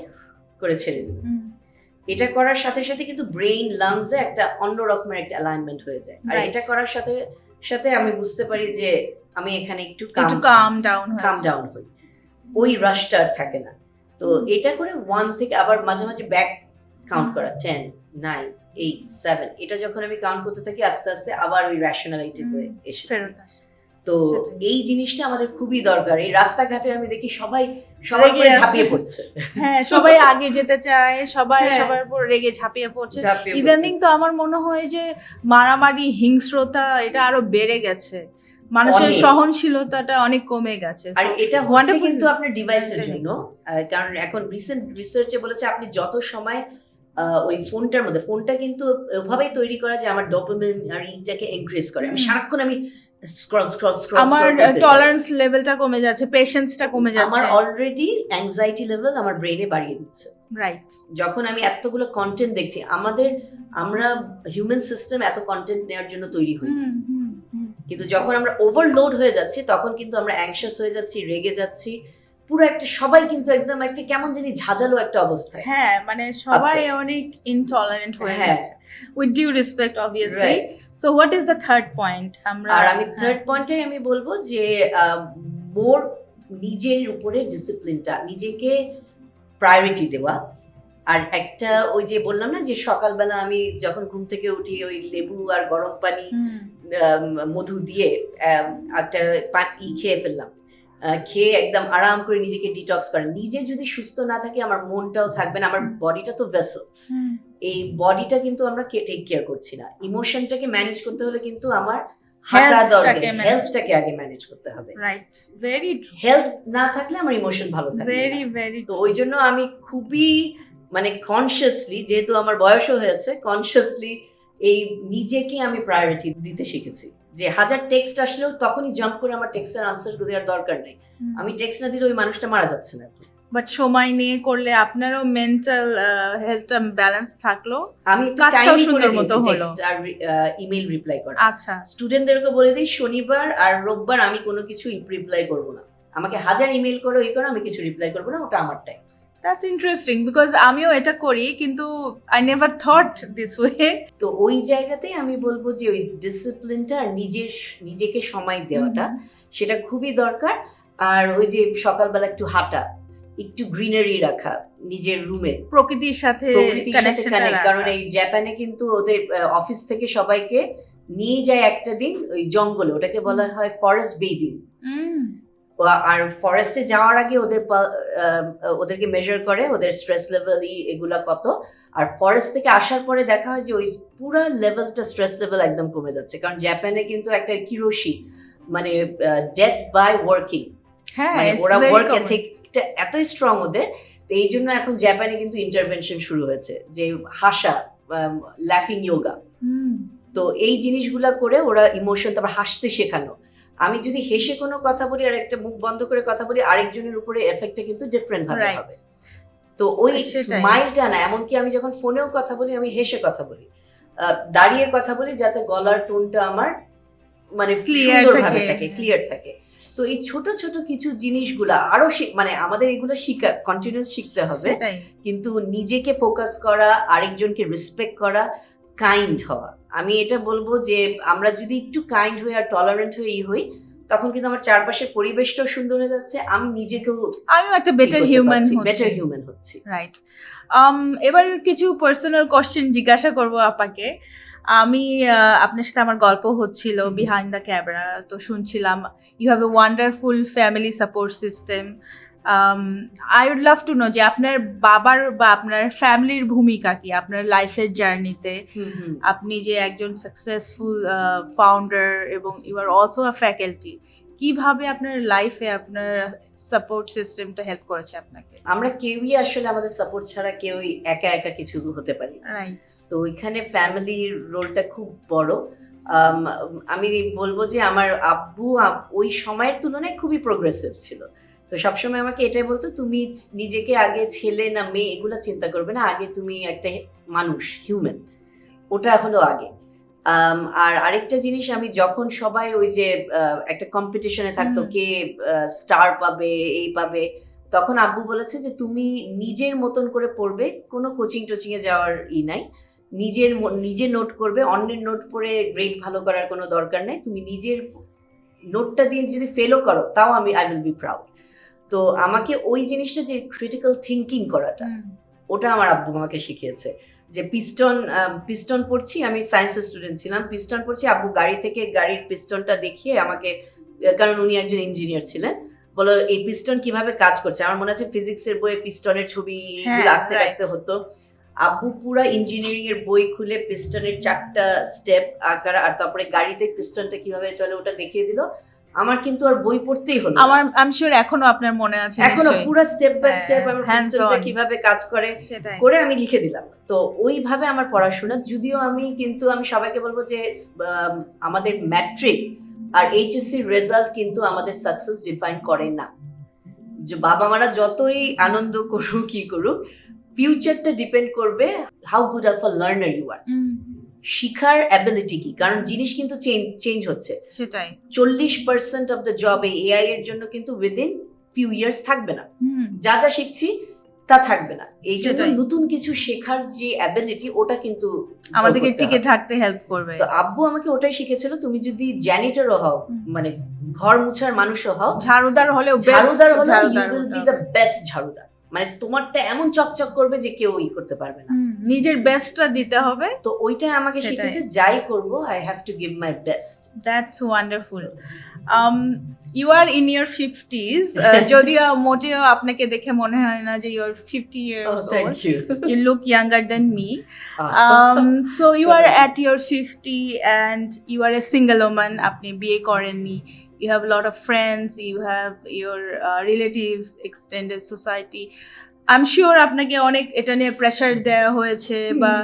করে ছেড়ে দেবো। এটা করার সাথে সাথে কিন্তু ব্রেইন লাংসে একটা অন্য রকমের একটা অ্যালাইনমেন্ট হয়ে যায়। আর Right. এটা করার সাথে সাথে আমি বুঝতে পারি যে আমি এখানে একটু কাম ডাউন হই, ওই রাশটা আর থাকে না। তো এটা করে 1 থেকে আবার মাঝে মাঝে ব্যাক কাউন্ট করা, 10, 9, 8, 7, এটা যখন আমি কাউন্ট করতে থাকি আস্তে আস্তে আবার ওই র্যাশনালিটিতে এসে ফেরত আসে। তো সেটাই। এই জিনিসটা আমাদের খুবই দরকার। এই রাস্তাঘাটে আমি দেখি সবাই রেগে উপরে আছে। ঝাঁপিয়ে পড়ছে, হ্যাঁ, সবাই আগে যেতে চায়, সবাই হ্যাঁ। সবার উপর রেগে ঝাঁপিয়ে পড়ছে। ঝাঁপিয়ে ইদানিং তো আমার মনে হয় যে মারামারি, হিংস্রতা এটা আরো বেড়ে গেছে, মানুষের অনেক। সহনশীলতাটা অনেক কমে গেছে। আর So, এটা হচ্ছে wonderful কিন্তু আপনার ডিভাইসের maintaining. জন্য, কারণ এখন রিসেন্ট রিসার্চে বলেছে আপনি যত সময় ওই ফোনটা কিন্তু ওভাবেই তৈরি করা যে আমার ডোপামিন আর ইটাকে এনক্রিজ করে। আমি সারাক্ষণ আমি স্ক্রল আমার টলারেন্স লেভেলটা কমে যাচ্ছে, পেশেন্সটা কমে যাচ্ছে। আমার অলরেডি অ্যাংজাইটি লেভেল আমার ব্রেনে বাড়িয়ে দিচ্ছে। রাইট। যখন আমি এতগুলো কন্টেন্ট দেখছি, আমরা হিউম্যান সিস্টেম এত কন্টেন্ট নেওয়ার জন্য তৈরি হই, কিন্তু যখন আমরা ওভারলোড হয়ে যাচ্ছি তখন কিন্তু আমরা অ্যাংশাস হয়ে যাচ্ছি, রেগে যাচ্ছি, পুরো একটা সবাই কিন্তু একদম একটা কেমন জানি ঝাঁঝালো একটা অবস্থায়। হ্যাঁ, মানে সবাই অনেক ইনটলারেন্ট হয়ে হ্যাঁ। গেছে, with due respect obviously. Right. So what is the third point? আর আমি থার্ড পয়েন্টে আমি বলবো যে মোর নিজের উপরে ডিসিপ্লিনটা, নিজেকে প্রায়োরিটি দেওয়া। আর একটা ওই যে বললাম না যে সকালবেলা আমি যখন ঘুম থেকে উঠি ওই লেবু আর গরম পানি মধু দিয়ে একটা খেয়ে ফেললাম, খেয়ে একদম আরাম করে নিজেকে ডিটক্স করেন। নিজে যদি সুস্থ না থাকে আমার মনটাও থাকবে না। আমার বডিটা তো ভেসেল, এই বডিটা কিন্তু আমরা টেক কেয়ার করছি না। ইমোশনটাকে ম্যানেজ করতে হলে কিন্তু আমার হাঁটা দরকার, হেলথটাকে আগে ম্যানেজ করতে হবে। Right, very true. হেলথ না থাকলে আমার ইমোশন ভালো থাকবে ভেরি না। ভেরি তো ওই জন্য আমি খুবই মানে কনসিয়াসলি, যেহেতু আমার বয়সও হয়েছে, কনসিয়াসলি এই নিজেকে আমি প্রায়োরিটি দিতে শিখেছি। যে 1000 টেক্সট আসলেও তখনই জাম্প করে আমার টেক্সটের আনসার দেওয়ার দরকার নেই। আমি টেক্সট না দিলে ওই মানুষটা মারা যাচ্ছে না। বাট সময় নিয়ে করলে আপনারও মেন্টাল হেলথটা ব্যালেন্স থাকলো, আমি একটু কাজটাও টাইম সুন্দর করে মতো দিয়েছি হলো। টেক্সট আর ইমেল রিপ্লাই করা। আচ্ছা, স্টুডেন্টদেরকে বলে দিই শনিবার আর রোববার আমি কোনো কিছু রিপ্লাই করব না। আমাকে 1000 ইমেল করো এই করো, আমি কিছু রিপ্লাই করব না, ওটা আমার টাইম। দ্যাটস ইন্টারেস্টিং, বিকজ আমিও এটা করি, কিন্তু I never thought this way. তো ওই জায়গাতেই আমি বলবো যে ওই ডিসিপ্লিনটা আর নিজেকে সময় দেওয়াটা সেটা খুবই দরকার। আর ওই যে সকালবেলা একটু হাঁটা, একটু গ্রিনারি রাখা নিজের রুমে, প্রকৃতির সাথে কানেক্ট। কারণ এই জাপানে কিন্তু ওদের অফিস থেকে সবাইকে নিয়ে যায় একটা দিন ওই জঙ্গলে, ওটাকে বলা হয় ফরেস্ট বেদিং। আর ফরেস্টে যাওয়ার আগে ওদেরকে মেজার করে ওদের স্ট্রেস লেভেল এগুলা কত, আর ফরেস্ট থেকে আসার পরে দেখা হয় যে ওই পুরো লেভেলটা স্ট্রেস লেভেল একদম কমে যাচ্ছে। কারণ জাপানে কিন্তু একটা কিরোশি মানে ডেথ বাই ওয়ার্কিং, মানে ওরা ওয়ার্ক এথিকটা এতই স্ট্রং ওদের। তো এই জন্য এখন জাপানে কিন্তু ইন্টারভেনশন শুরু হয়েছে, যে হাসা, লাফিং ইয়োগা। তো এই জিনিসগুলা করে ওরা ইমোশন, তারপর হাসতে শেখানো। আমি যদি হেসে কোনো কথা বলি আর একটা মুখ বন্ধ করে কথা বলি, আরেকজনের উপরে এফেক্টটা কিন্তু ডিফারেন্ট ভাবে হবে। তো ওই স্মাইলটা না, এমনকি আমি যখন ফোনেও কথা বলি আমি হেসে কথা বলি, দাঁড়িয়ে কথা বলি, যাতে গলার টোনটা আমার মানে সুন্দরভাবে থাকে, ক্লিয়ার থাকে। তো এই ছোট ছোট কিছু জিনিসগুলা আরো মানে আমাদের এগুলো কন্টিনিউয়াস শিখতে হবে। কিন্তু নিজেকে ফোকাস করা, আরেকজনকে রেসপেক্ট করা, কাইন্ড হওয়া। আমি এটা বলবো যে আমরা যদি একটু কাইন্ড হই আর টলারেন্ট হয়ে হই, তখন কিন্তু আমার চারপাশের পরিবেশটাও সুন্দর হয়ে যাচ্ছে, আমিও একটা বেটার হিউম্যান হচ্ছি। রাইট। এবার কিছু পার্সোনাল কোশ্চেন জিজ্ঞাসা করব আপনাকে। আমি আপনার সাথে আমার গল্প হচ্ছিল বিহাইন্ড দ্য ক্যামেরা, তো শুনছিলাম you have a wonderful family support system. I would love to know যে আপনার বাবার বা আপনার ফ্যামিলির ভূমিকা কি আপনার লাইফের জার্নিতে। আপনি যে একজন সাকসেসফুল ফাউন্ডার এবং you are also a faculty, কিভাবে আপনার লাইফে আপনার সাপোর্ট সিস্টেমটা হেল্প করেছে আপনাকে? আমরা কেউই আসলে আমাদের সাপোর্ট ছাড়া কেউই একা একা কিছু হতে পারি না। রাইট। তো ওইখানে ফ্যামিলির রোলটা খুব বড়। আমি বলবো যে আমার আব্বু ওই সময়ের তুলনায় খুবই প্রোগ্রেসিভ ছিল। তো সবসময় আমাকে এটাই বলতো, তুমি নিজেকে আগে ছেলে না মেয়ে এগুলো চিন্তা করবে না, আগে তুমি একটা মানুষ, হিউম্যান, ওটা হলো আগে। আর আরেকটা জিনিস, আমি যখন সবাই ওই যে একটা কম্পিটিশনে থাকতো কে স্টার পাবে এই পাবে, তখন আব্বু বলেছে যে তুমি নিজের মতন করে পড়বে, কোনো কোচিং টোচিংয়ে যাওয়ার নাই, নিজে নোট করবে, অন্যের নোট পড়ে গ্রেড ভালো করার কোনো দরকার নেই, তুমি নিজের নোটটা দিয়ে যদি ফেলও করো তাও আই উইল বি প্রাউড। তো আমাকে ওই জিনিসটা যে ক্রিটিক্যাল থিঙ্কিং করাটা, ওটা আমার আব্বু আমাকে শিখিয়েছে। যে পিস্টন পড়ছি, আমি সায়েন্সের স্টুডেন্ট ছিলাম, পিস্টন পড়ছি, আব্বু গাড়ি থেকে গাড়ির পিস্টনটা দেখিয়ে আমাকে, কারণ উনি একজন ইঞ্জিনিয়ার ছিলেন, বলো এই পিস্টন কিভাবে কাজ করছে। আমার মনে আছে ফিজিক্সের বইয়ে পিস্টনের ছবি আঁকতে রাখতে হতো। আব্বু পুরা ইঞ্জিনিয়ারিং এর বই খুলে পিস্টনের 4টা স্টেপ আঁকার, আর তারপরে গাড়িতে পিস্টনটা কিভাবে চলে ওটা দেখিয়ে দিল। আমার কিন্তু আর বই পড়তেই হলো। আমার আই এম শিওর এখনো আপনার মনে আছে, এখনো পুরো স্টেপ বাই স্টেপ আমি পিস্টনটা কিভাবে কাজ করে করে আমি লিখে দিলাম। তো ওইভাবে আমার পড়াশোনা, যদিও আমি সবাইকে বলবো যে আমাদের ম্যাট্রিক আর এইচএসসি রেজাল্ট কিন্তু আমাদের সাকসেস ডিফাইন করে না। যে বাবা মারা যতই আনন্দ করুক কি করুক, ফিউচারটা ডিপেন্ড করবে how good of a learner you are, শিখার অ্যাবিলিটি কি। কারণ জিনিস কিন্তু চেঞ্জ হচ্ছে, সেটাই 40% অফ দ্য জব এআই এর জন্য কিন্তু উইদিন ফিউ ইয়ার্স থাকবে না। যা যা শিখছি তা থাকবে না, এই জন্য নতুন কিছু শেখার যে অ্যাবিলিটি ওটা কিন্তু আমাদেরকে টিকে থাকতে হেল্প করবে। তো আব্বু আমাকে ওটাই শিখেছিল, তুমি যদি জ্যানিটরও হও, মানে ঘর মুছার মানুষও হও, ঝাড়ুদার হলেও you will be the best ঝাড়ুদার, মানে তোমারটা এমন চকচক করবে যে কেউ করতে পারবে না। নিজের বেস্টটা দিতে হবে। তো ওইটাই আমাকে শিখেছে, যাই করব I have to give my best. That's wonderful. You are in your 50s, যদিও মোটেও আপনাকে দেখে মনে হয় না যে you are 50 years old. You look younger than me. So you are at your 50 and you are a single woman. আপনি বিয়ে করেননি, you have a lot of friends, you have your relatives, extended society. I'm sure আপনাকে অনেক এটা নিয়ে প্রেশার দেওয়া হয়েছে বা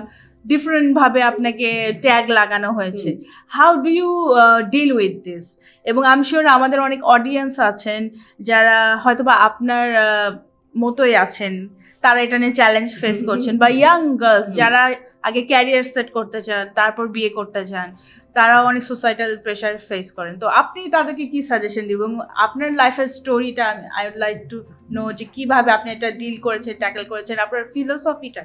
ডিফারেন্ট ভাবে আপনাকে ট্যাগ লাগানো হয়েছে। How do you deal with this? এবং আই এম শিওর আমাদের অনেক অডিয়েন্স আছেন যারা হয়তোবা আপনার মতোই আছেন, তারা এটা নিয়ে চ্যালেঞ্জ ফেস করছেন, বা ইয়াং গার্লস যারা আগে ক্যারিয়ার সেট করতে চান তারপর বিয়ে করতে চান, তারাও অনেক সোসাইটাল প্রেশার ফেস করেন। তো আপনি তাদেরকে কি সাজেশন দিবেন? আপনার লাইফের স্টোরিটা I would like to know, যে কিভাবে আপনি এটা ডিল করেছেন, ট্যাকল করেছেন, আপনার ফিলোসফিটা।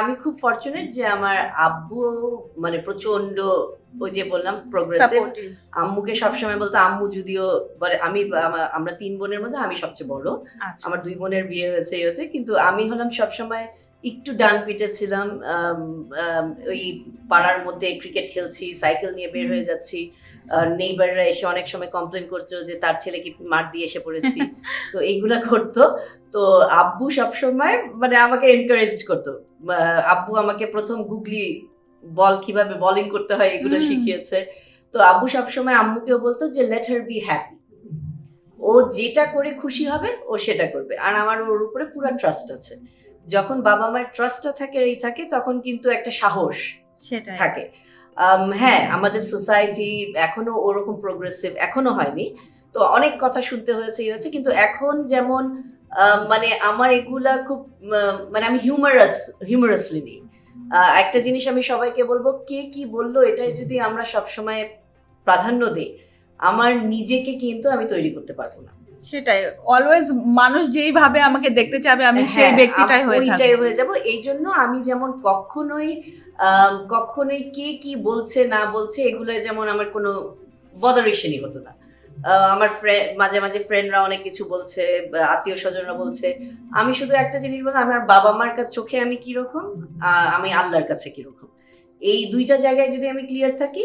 আমি খুব ফরচুনেট যে আমার আব্বু মানে প্রচন্ড, ওই যে বললাম প্রোগ্রেসিভ। আম্মুকে সবসময় বলতো, আম্মু যদিও বলে আমরা 3 বোনের মধ্যে আমি সবচেয়ে বড়, আমার 2 বোনের বিয়ে হয়েছে, কিন্তু আমি হলাম সবসময় একটু ডান পিটে ছিলাম। ওই পাড়ার মধ্যে ক্রিকেট খেলছি, সাইকেল নিয়ে বের হয়ে যাচ্ছি, নেইবাররা এসে অনেক সময় কমপ্লেন করছো যে তার ছেলেকে মার দিয়ে এসে পড়েছি। তো এইগুলা করতো। তো আব্বু সবসময় মানে আমাকে এনকারেজ করতো। আব্বু আমাকে প্রথম গুগলি বল কিভাবে বোলিং করতে হয় এগুলো শিখিয়েছে। তো আব্বু সবসময় আম্মুকেও বলতো যে লেট হার বি হ্যাপি, ও যেটা করে খুশি হবে ও সেটা করবে, আর আমার ওর উপরে পুরো ট্রাস্ট আছে। যখন বাবা মায়ের ট্রাস্টটা থাকে তখন কিন্তু একটা সাহস থাকে। হ্যাঁ, আমাদের সোসাইটি এখনো ওরকম প্রোগ্রেসিভ এখনো হয়নি, তো অনেক কথা শুনতে হয়েছে কিন্তু এখন যেমন মানে আমার এগুলা খুব মানে আমি হিউমারাসলি নিই। একটা জিনিস আমি সবাইকে বলবো, কে কি বললো এটাই যদি আমরা সবসময় প্রাধান্য দিই, আমার নিজেকে কিন্তু আমি তৈরি করতে পারবো না। সেটাই, অলওয়েজ মানুষ যেইভাবে আমাকে দেখতে চাবে আমি সেই ব্যক্তিটাই হয়ে যাব। এই জন্য আমি যেমন কখনোই কে কি বলছে না বলছে এগুলো যেমন আমার কোনো বদারেশনই হতো না। আমার মাঝে মাঝে ফ্রেন্ডরা অনেক কিছু বলছে, আত্মীয় স্বজনরা বলছে, আমি শুধু একটা জিনিস বলবো, আমার বাবা মার চোখে আমি কিরকম, আমি আল্লাহর কাছে কিরকম, এই 2টা জায়গায় যদি আমি ক্লিয়ার থাকি,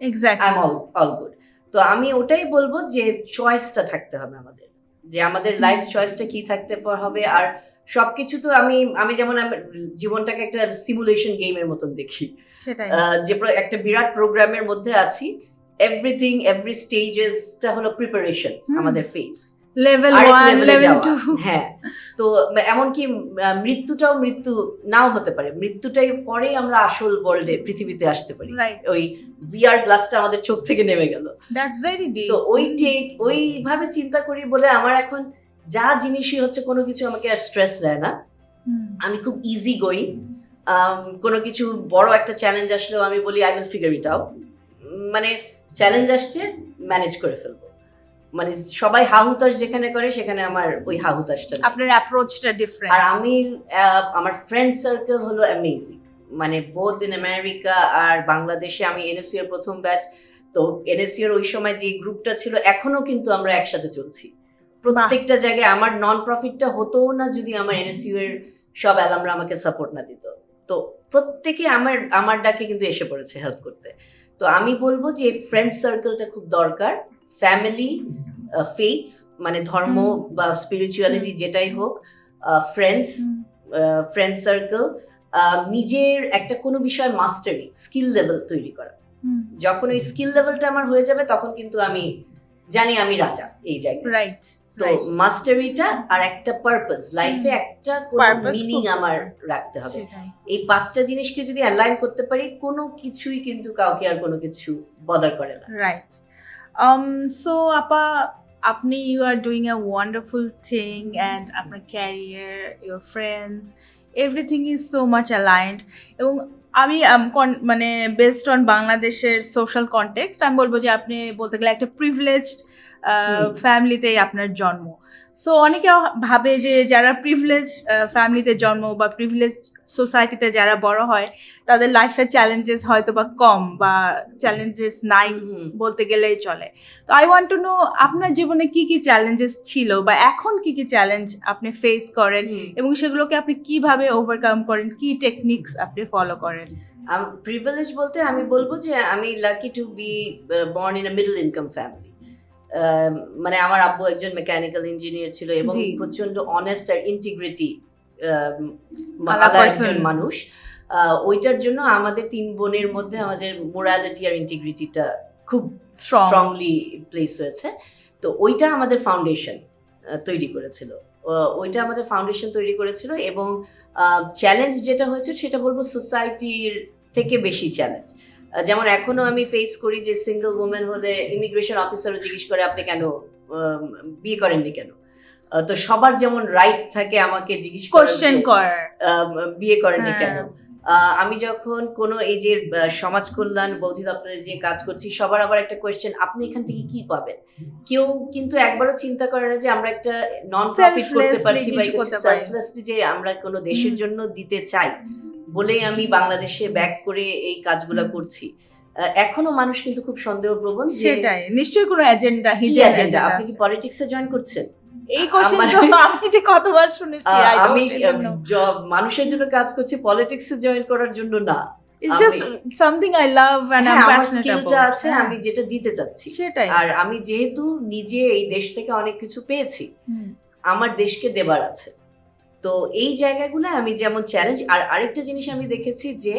exactly I am all good. তো আমি ওটাই বলবো যে চয়েসটা থাকতে হবে আমাদের, যে আমাদের লাইফ চয়েসটা কি থাকতে হবে। আর সবকিছু তো আমি যেমন জীবনটাকে একটা সিমুলেশন গেমের মতন দেখি, সেটাই, যে একটা বিরাট প্রোগ্রামের মধ্যে আছি, এভরিথিং এভরি স্টেজেসটা হলো প্রিপারেশন আমাদের ফেজ লেভেল আরেক 1 level এ লেভেল যাওয়া। 2 হ্যাঁ, তো এমনকি মৃত্যুটাও মৃত্যু নাও হতে পারে, মৃত্যুটাই পরেই আমরা আসল ওয়ার্ল্ডে পৃথিবীতে আসতে পারি। রাইট ওই ভিআর গ্লাসটা আমাদের চোখ থেকে নেমে গেল। দ্যাটস ভেরি ডিপ তো ওইভাবে চিন্তা করি বলে আমার এখন যা জিনিসই হচ্ছে কোনো কিছু আমাকে আর স্ট্রেস দেয় না। আমি খুব ইজি গোয়িং, কোনো কিছু বড় একটা চ্যালেঞ্জ আসলেও আমি বলি I will figure it out, মানে চ্যালেঞ্জ আসছে ম্যানেজ করে ফেলবো, মানে সবাই হাহুতাশ যেখানে করে সেখানে আমার ওই হাহুতাশটা নেই। আপনার অ্যাপ্রোচটা ডিফারেন্ট। আর আমি আমার ফ্রেন্ড সার্কেল হলো অ্যামেজিং, মানে বোথ ইন আমেরিকা আর বাংলাদেশে। আমি এনএসইউ এর প্রথম ব্যাচ, তো এনএসইউ এর ওই সময় যে গ্রুপটা ছিল এখনো কিন্তু আমরা একসাথে চলছি প্রত্যেকটা জায়গায়। আমার নন প্রফিটটা হতো না যদি আমার এনএসইউ এর সব অ্যালামরা আমাকে সাপোর্ট না দিত। তো প্রত্যেকে আমার ডাকে কিন্তু এসে পড়েছে হেল্প করতে। তো আমি বলবো যে ফ্রেন্ড সার্কেলটা খুব দরকার। ফ্যামিলি, ফেথ মানে ধর্ম বা স্পিরিচুয়ালিটি যেটাই হোক, ফ্রেন্ড সার্কেল, নিজের একটা কোনো বিষয় মাস্টারি স্কিল লেভেল তৈরি করা। যখন ওই স্কিল লেভেলটা আমার হয়ে যাবে তখন কিন্তু আমি জানি আমি রাজা এই জায়গায়। রাইট তো মাস্টারিটা আর একটা পারপাস, লাইফে একটা কোনো Purpose মিনিং খুব আমার রাখতে হবে। সেটাই এই 5টা জিনিসকে যদি অ্যালাইন করতে পারি কোনো কিছুই কিন্তু কাউকে আর কোনো কিছু বদার করে না। রাইট সো আপা আপনি you are doing a wonderful thing and আপনার career, your friends, everything is so much aligned. এবং আমি মানে বেসড অন বাংলাদেশের সোশ্যাল কনটেক্সট আমি বলবো যে আপনি বলতে গেলে একটা প্রিভিলেজড ফ্যামিলিতেই আপনার জন্ম। সো অনেকে ভাবে যে যারা প্রিভিলেজ ফ্যামিলিতে জন্ম বা প্রিভিলেজ সোসাইটিতে যারা বড় হয় তাদের লাইফের চ্যালেঞ্জেস হয়তো বা কম বা চ্যালেঞ্জেস নাই বলতে গেলেই চলে। তো আই ওয়ান্ট টু নো আপনার জীবনে কি কি চ্যালেঞ্জেস ছিল বা এখন কি কি চ্যালেঞ্জ আপনি ফেস করেন এবং সেগুলোকে আপনি কিভাবে ওভারকাম করেন, কি টেকনিক্স আপনি ফলো করেন? প্রিভিলেজ বলতে আমি বলবো যে আমি lucky to B born in a middle income family. মানে আমার আব্বু একজন মেকানিক্যাল ইঞ্জিনিয়ার ছিল এবং প্রচন্ড অনেস্ট আর ইন্টিগ্রিটি একজন মানুষ। ওইটার জন্য আমাদের 3 বোনের মধ্যে আমাদের মোরালিটি আর ইন্টিগ্রিটিটা খুব স্ট্রংলি প্লেস হয়েছে। তো ওইটা আমাদের ফাউন্ডেশন তৈরি করেছিল এবং চ্যালেঞ্জ যেটা হয়েছে সেটা বলবো সোসাইটির থেকে বেশি চ্যালেঞ্জ। যেমন এখনো আমি ফেস করি যে সিঙ্গেল ওমেন হলে ইমিগ্রেশন অফিসারও জিজ্ঞেস করে আপনি কেন বিয়ে করেননি কেন। তো সবার যেমন রাইট থাকে আমাকে জিজ্ঞেস কোশ্চেন করার বিয়ে করেননি কেন। আমি যখন কোনো এই যে সমাজ কল্যাণ বৌদ্ধ দপ্তরে যে কাজ করছি সবার আবার একটা কোয়েশ্চেন, আপনি এখান থেকে কি পাবেন। কেউ কিন্তু একবারও চিন্তা করে না যে আমরা একটা নন প্রফিট করতে পারছি বা সেলফলেসলি যে আমরা কোনো দেশের জন্য দিতে চাই বলেই আমি বাংলাদেশে ব্যাক করে এই কাজগুলো করছি। এখনো মানুষ কিন্তু খুব সন্দেহপ্রবণ। সেটাই নিশ্চয়ই কোনো এজেন্ডা, হিডেন এজেন্ডা। আপনি কি পলিটিক্সে জয়েন করছেন? এই কোশ্চেন তো আমি যে কতবার শুনেছি। আমি মানুষের জন্য কাজ করছি, পলিটিক্সে জয়েন করার জন্য না। It's just something I love and I'm passionate about. স্কিলটা আছে, আমি যেটা দিতে চাচ্ছি সেটাই। আর আমি যেহেতু নিজে এই দেশ থেকে অনেক কিছু পেয়েছি, আমার দেশকে দেবার আছে। তো এই জায়গাগুলো আমি যেমন চ্যালেঞ্জ। আর আরেকটা জিনিস আমি দেখেছি যে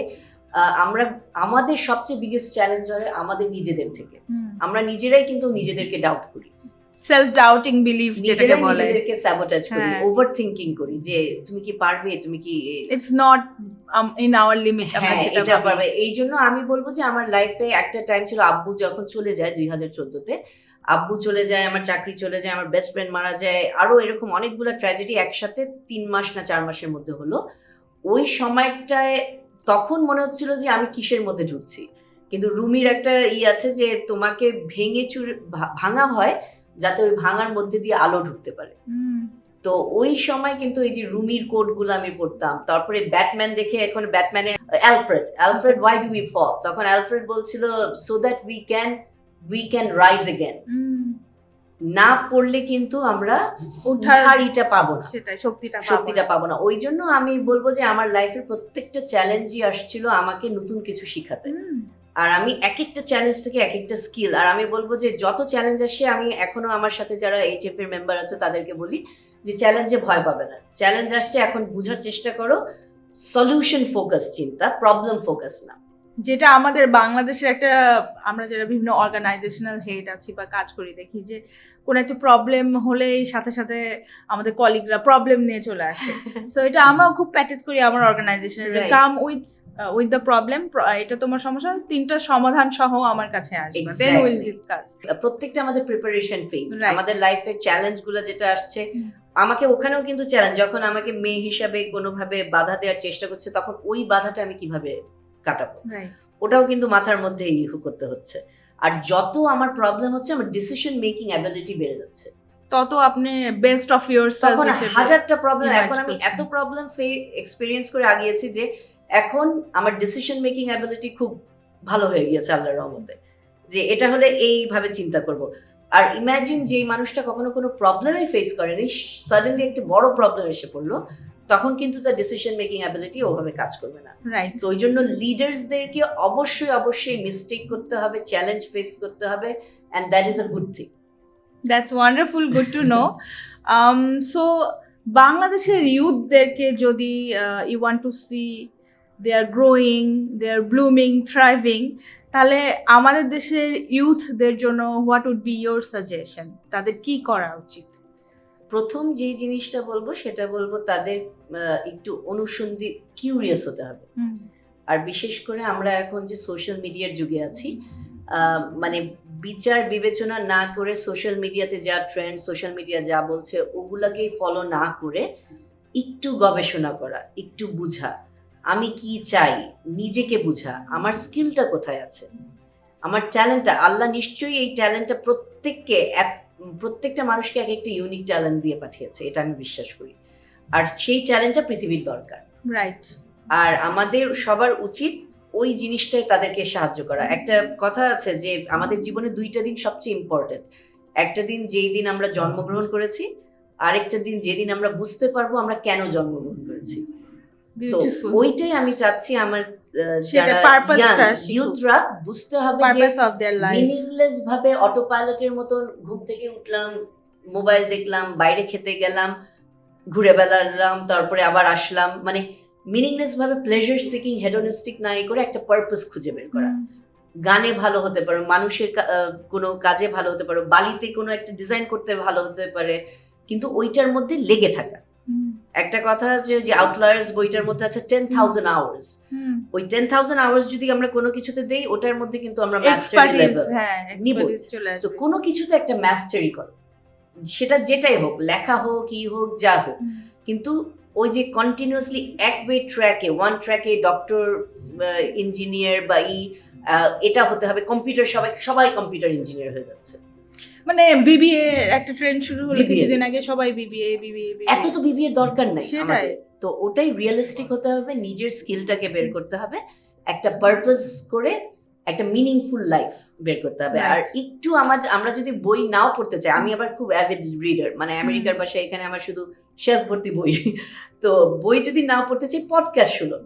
আমাদের সবচেয়ে বিগেস্ট চ্যালেঞ্জ হয় আমাদের নিজেদের থেকে। আমরা নিজেরাই কিন্তু নিজেদেরকে ডাউট করি, সেলফ ডাউটিং বিলিফ যেটাকে বলে, নিজেদেরকে স্যাবোটাজ করি, ওভার থিংকিং করি যে তুমি কি পারবে, তুমি কি it's not in our limit, আমরা সেটা পারবে। এই জন্য আমি বলবো যে আমার লাইফে একটা টাইম ছিল, আব্বু যখন চলে যায় 2014-তে, আব্বু চলে যায়, আমার চাকরি চলে যায়, আমার বেস্ট ফ্রেন্ড মারা যায়, আরো এরকম অনেকগুলো ট্র্যাজেডি একসাথে 3 মাস না 4 মাসের মধ্যে হলো। ওই সময়টায় তখন মনে হচ্ছিল যে আমি কিসের মধ্যে ঢুকছি। কিন্তু রুমির একটা আছে যে তোমাকে ভেঙে ভাঙা হয় যাতে ওই ভাঙার মধ্যে দিয়ে আলো ঢুকতে পারে। তো ওই সময় কিন্তু এই যে রুমির কোডগুলো আমি পড়তাম। তারপরে ব্যাটম্যান দেখে, এখন ব্যাটম্যানে Alfred why do we fall, তখন অ্যালফ্রেড বলছিল so that we can rise again. না পড়লে কিন্তু আমরা উঠারিটা পাবো না, সেটাই শক্তিটা পাবো না। ওই জন্য আমি বলবো যে আমার লাইফের প্রত্যেকটা চ্যালেঞ্জই আসছিল আমাকে নতুন কিছু শিখাতে। আর আমি এক একটা চ্যালেঞ্জ থেকে এক একটা স্কিল। আর আমি বলবো যে যত চ্যালেঞ্জ আসে, আমি এখনো আমার সাথে যারা HF এর মেম্বার আছে তাদেরকে বলি যে চ্যালেঞ্জে ভয় পাবে না। চ্যালেঞ্জ আসছে, এখন বুঝার চেষ্টা করো, সলিউশন ফোকাস চিন্তা, প্রবলেম ফোকাস না। যেটা আমাদের বাংলাদেশের একটা, আমরা যারা বিভিন্ন অর্গানাইজেশনাল হেড আছি বা কাজ করি, দেখি যে কোনো একটা প্রবলেম হলেই সাথে সাথে আমাদের কলিগরা প্রবলেম নিয়ে চলে আসে। সো এটা আমরাও খুব প্র্যাকটিস করি আমার অর্গানাইজেশনে, যে Right. Come with the problem, এটা তোমার সমস্যা, 3টা সমাধান সহ আমার কাছে আসবে, দেন উইল Exactly. ডিসকাস। প্রত্যেকটা আমাদের প্রিপারেশন ফেজ, Right. আমাদের লাইফের চ্যালেঞ্জগুলো যেটা আসছে, আমাকে ওখানেও কিন্তু চ্যালেঞ্জ, যখন আমাকে মেয়ে হিসাবে কোনোভাবে বাধা দেওয়ার চেষ্টা করছে, তখন ওই বাধাটা আমি কিভাবে কাটাবো, রাইট, ওটাও কিন্তু মাথার মধ্যে ইহু করতে হচ্ছে। আর যত আমার প্রবলেম হচ্ছে, আমার ডিসিশন মেকিং অ্যাবিলিটি বেড়ে যাচ্ছে, তত আপনি বেস্ট অফ ইউর সেলফ তখন হাজারটা প্রবলেম, emerge এখন আমি করছেন। এত প্রবলেম এক্সপিরিয়েন্স করে আগিয়েছি যে এখন আমার ডিসিশন মেকিং অ্যাবিলিটি খুব ভালো হয়ে গিয়েছে আল্লাহর রহমতে, যে এটা হলে এইভাবে চিন্তা করব। আর ইমাজিন যে মানুষটা কখনো কোনো প্রবলেমে ফেস করেনি, সাডেনলি একটা বড় প্রবলেম এসে পড়লো, তখন কিন্তু তার ডিসিশন মেকিং অ্যাবিলিটি ওভাবে কাজ করবে না। রাইট, তো ওই জন্য লিডার্সদেরকে অবশ্যই অবশ্যই মিস্টেক করতে হবে, চ্যালেঞ্জ ফেস করতে হবে, and that is a good thing. That's wonderful, good to know. So বাংলাদেশের ইউথদেরকে যদি you want to see they are growing, they are blooming, thriving, তাহলে আমাদের দেশের ইউথদের জন্য what would be your suggestion? তাদের কি করা উচিত? প্রথম যে জিনিসটা বলবো সেটা বলবো তাদের একটু অনুসন্ধি, কিউরিয়াস হতে হবে। আর বিশেষ করে আমরা এখন যে সোশ্যাল মিডিয়ার যুগে আছি, মানে বিচার বিবেচনা না করে সোশ্যাল মিডিয়াতে যা ট্রেন্ড, সোশ্যাল মিডিয়া যা বলছে ওগুলাকেই ফলো না করে একটু গবেষণা করা, একটু বুঝা, আমি কি চাই, নিজেকে বুঝা, আমার স্কিলটা কোথায় আছে, আমার ট্যালেন্টটা, আল্লাহ নিশ্চয়ই এই ট্যালেন্টটা প্রত্যেকটা মানুষকে এক একটা ইউনিক ট্যালেন্ট দিয়ে পাঠিয়েছে, এটা আমি বিশ্বাস করি। আর সেই ট্যালেন্টটা পৃথিবীর দরকার। রাইট, আর আমাদের সবার উচিত ওই জিনিসটাই তাদেরকে সাহায্য করা। একটা কথা আছে যে আমাদের জীবনে 2টা দিন সবচেয়ে ইম্পর্টেন্ট, একটা দিন যেই দিন আমরা জন্মগ্রহণ করেছি, আরেকটা দিন যেদিন আমরা বুঝতে পারবো আমরা কেন জন্মগ্রহণ করেছি। তো বিউটিফুল। ওইটাই আমি চাচ্ছি আমার সেটা purpose-টা শিখুক। ইউথরা বুঝতে হবে যে purpose of there life. Meaningless ভাবে অটো পাইলটের মতন ঘুম থেকে উঠলাম, মোবাইল দেখলাম, বাইরে খেতে গেলাম, ঘুরে বেড়ালাম, তারপরে আবার আসলাম, মানে মিনিংলেস ভাবে প্লেজার সিকিং, হেডোনিস্টিক না করে একটা পারপাস খুঁজে বের করা। গানে ভালো হতে পারো, মানুষের কোনো কাজে ভালো হতে পারো, বালিতে কোনো একটা ডিজাইন করতে ভালো হতে পারে, কিন্তু ওইটার মধ্যে লেগে থাকা। একটা কথা আছে যে আউটলায়ার্স বইটার মধ্যে আছে 10,000 আওয়ার্স। ওই 10,000 আওয়ার্স যদি আমরা কোনো কিছুতে দেই, ওটার মধ্যে কিন্তু আমরা মাস্টারি লেভেল নিব। তো কোনো কিছুতে একটা মাস্টারি করো, সেটা যেটাই হোক, লেখা হোক, কি হোক, যা হোক, কিন্তু ওই যে কন্টিনিউয়াসলি ওয়ান ট্র্যাকে ডক্টর, ইঞ্জিনিয়ার বা এটা হতে হবে, কম্পিউটার, সবাই কম্পিউটার ইঞ্জিনিয়ার হয়ে যাচ্ছে। মানে বিবিএ একটা ট্রেন্ড শুরু হলো BBA কিছুদিন আগে, সবাই বিবিএ। এত তো বিবিএর দরকার নাই সেটাই। আমাদের। তো ওটাই রিয়েলিস্টিক হতে হবে, নিজের স্কিলটাকে বের করতে হবে, একটা পারপাস করে একটা মিনিংফুল লাইফ বের করতে হবে। আর একটু আমরা যদি বই নাও পড়তে চাই, আমি আবার খুব অ্যাভিড রিডার, মানে আমেরিকার বাসায় এখানে আমার শুধু শেলফ ভর্তি বই। তো বই যদি নাও পড়তে চাই, পডকাস্ট শুনো,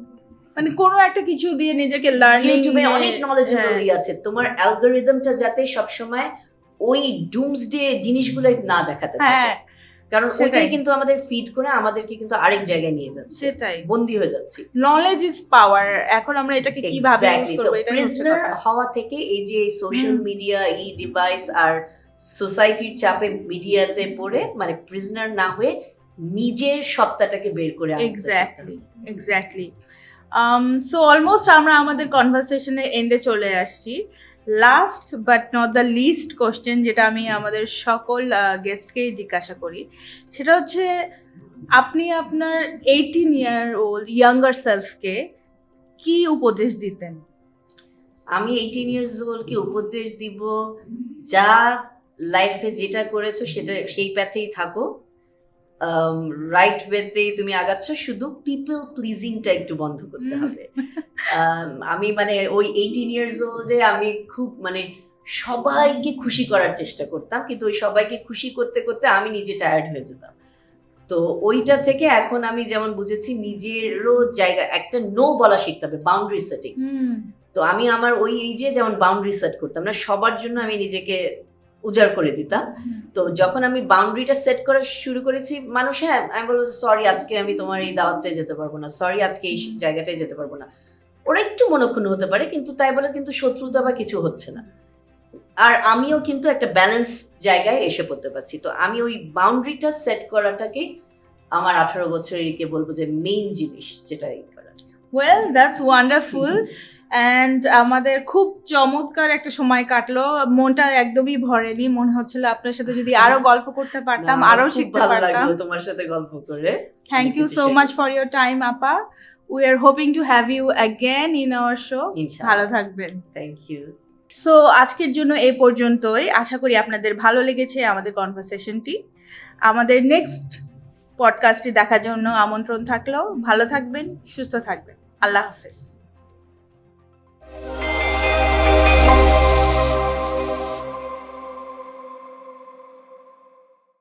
মানে কোনো একটা কিছু দিয়ে নিজেকে লার্নিং, ইউটিউবে অনেক নলেজেবল আছে, তোমার অ্যালগরিদমটা যাতে সবসময় ওই ডুমসডে জিনিসগুলো না দেখাতে থাকে, কারণ ওটাই কিন্তু আমাদের ফিড করে আমাদেরকে কিন্তু আরেক জায়গায় নিয়ে যাচ্ছে, সেটাই বন্দী হয়ে যাচ্ছি। Knowledge is power. এখন আমরা এটাকে কিভাবে ইউজ করব, এটা হচ্ছে প্রিজনার কথা। হওয়া থেকে এই যে সোশ্যাল মিডিয়া, ডিভাইস আর সোসাইটির চাপে মিডিয়াতে পড়ে, মানে প্রিজনার না হয়ে নিজের সত্তাটাকে বের করে আনতে। এক্স্যাক্টলি। সো অলমোস্ট আমরা আমাদের কনভারসেশনের এন্ডে চলে আসছি। Last but not the least question, যেটা আমি আমাদের সকল গেস্টকেই জিজ্ঞাসা করি, সেটা হচ্ছে আপনি আপনার 18-year-old ইয়াঙ্গার সেলফকে কি উপদেশ দিতেন? আমি 18 years old কে উপদেশ দিব, যা লাইফে যেটা করেছো সেটা সেই প্যাথেই থাকো, রাইট ওয়েতেই তুমি আগাচ্ছ, শুধু পিপল প্লিজিংটা একটু বন্ধ করতে হবে। আমি মানে ওই 18 years old আমি খুব মানে সবাইকে খুশি করার চেষ্টা করতাম, কিন্তু ওই সবাইকে খুশি করতে করতে আমি নিজে টায়ার্ড হয়ে যেতাম। তো ওইটা থেকে এখন আমি যেমন বুঝেছি, নিজেরও জায়গা একটা নো বলা শিখতে হবে, বাউন্ডারি সেটিং। তো আমি আমার ওই এইজে যেমন বাউন্ডারি সেট করতাম না, সবার জন্য আমি নিজেকে উজাড় করে দিতাম। তো যখন আমি বাউন্ডারিটা সেট করা শুরু করেছি, মানুষ, হ্যাঁ আমি বলবো সরি আজকে আমি তোমার এই দাওয়াতটায় যেতে পারবো না, সরি আজকে এই জায়গাটায় যেতে পারবো না, ওরা একটু মনক্ষুণ্ণ হতে পারে, কিন্তু তাই বলে কিন্তু শত্রুতা বা কিছু হচ্ছে না। আর আমিও কিন্তু একটা ব্যালেন্স জায়গায় এসে পড়তে পারছি। তো আমি ওই বাউন্ডারিটা সেট করাটাকেই আমার 18 বছরেরকে বলবো যে মেইন জিনিস যেটা করা। Well, that's wonderful. অ্যান্ড আমাদের খুব চমৎকার একটা সময় কাটলো, মনটা একদমই ভরেনি, মনে হচ্ছিল আপনার সাথে যদি আরো গল্প করতে পারতাম, আরো শিখতে ভালো পারতাম। লাগলো তোমার সাথে গল্প করে। Thank you so much for your time আপা। We are hoping to have you again in our show. ভালো থাকবেন। Thank you. সো আজকের জন্য এই পর্যন্তই। আশা করি আপনাদের ভালো লেগেছে আমাদের কনভারসেশনটি। আমাদের নেক্সট পডকাস্টটি দেখার জন্য আমন্ত্রণ থাকলো। ভালো থাকবেন, সুস্থ থাকবেন। আল্লাহ হাফেজ।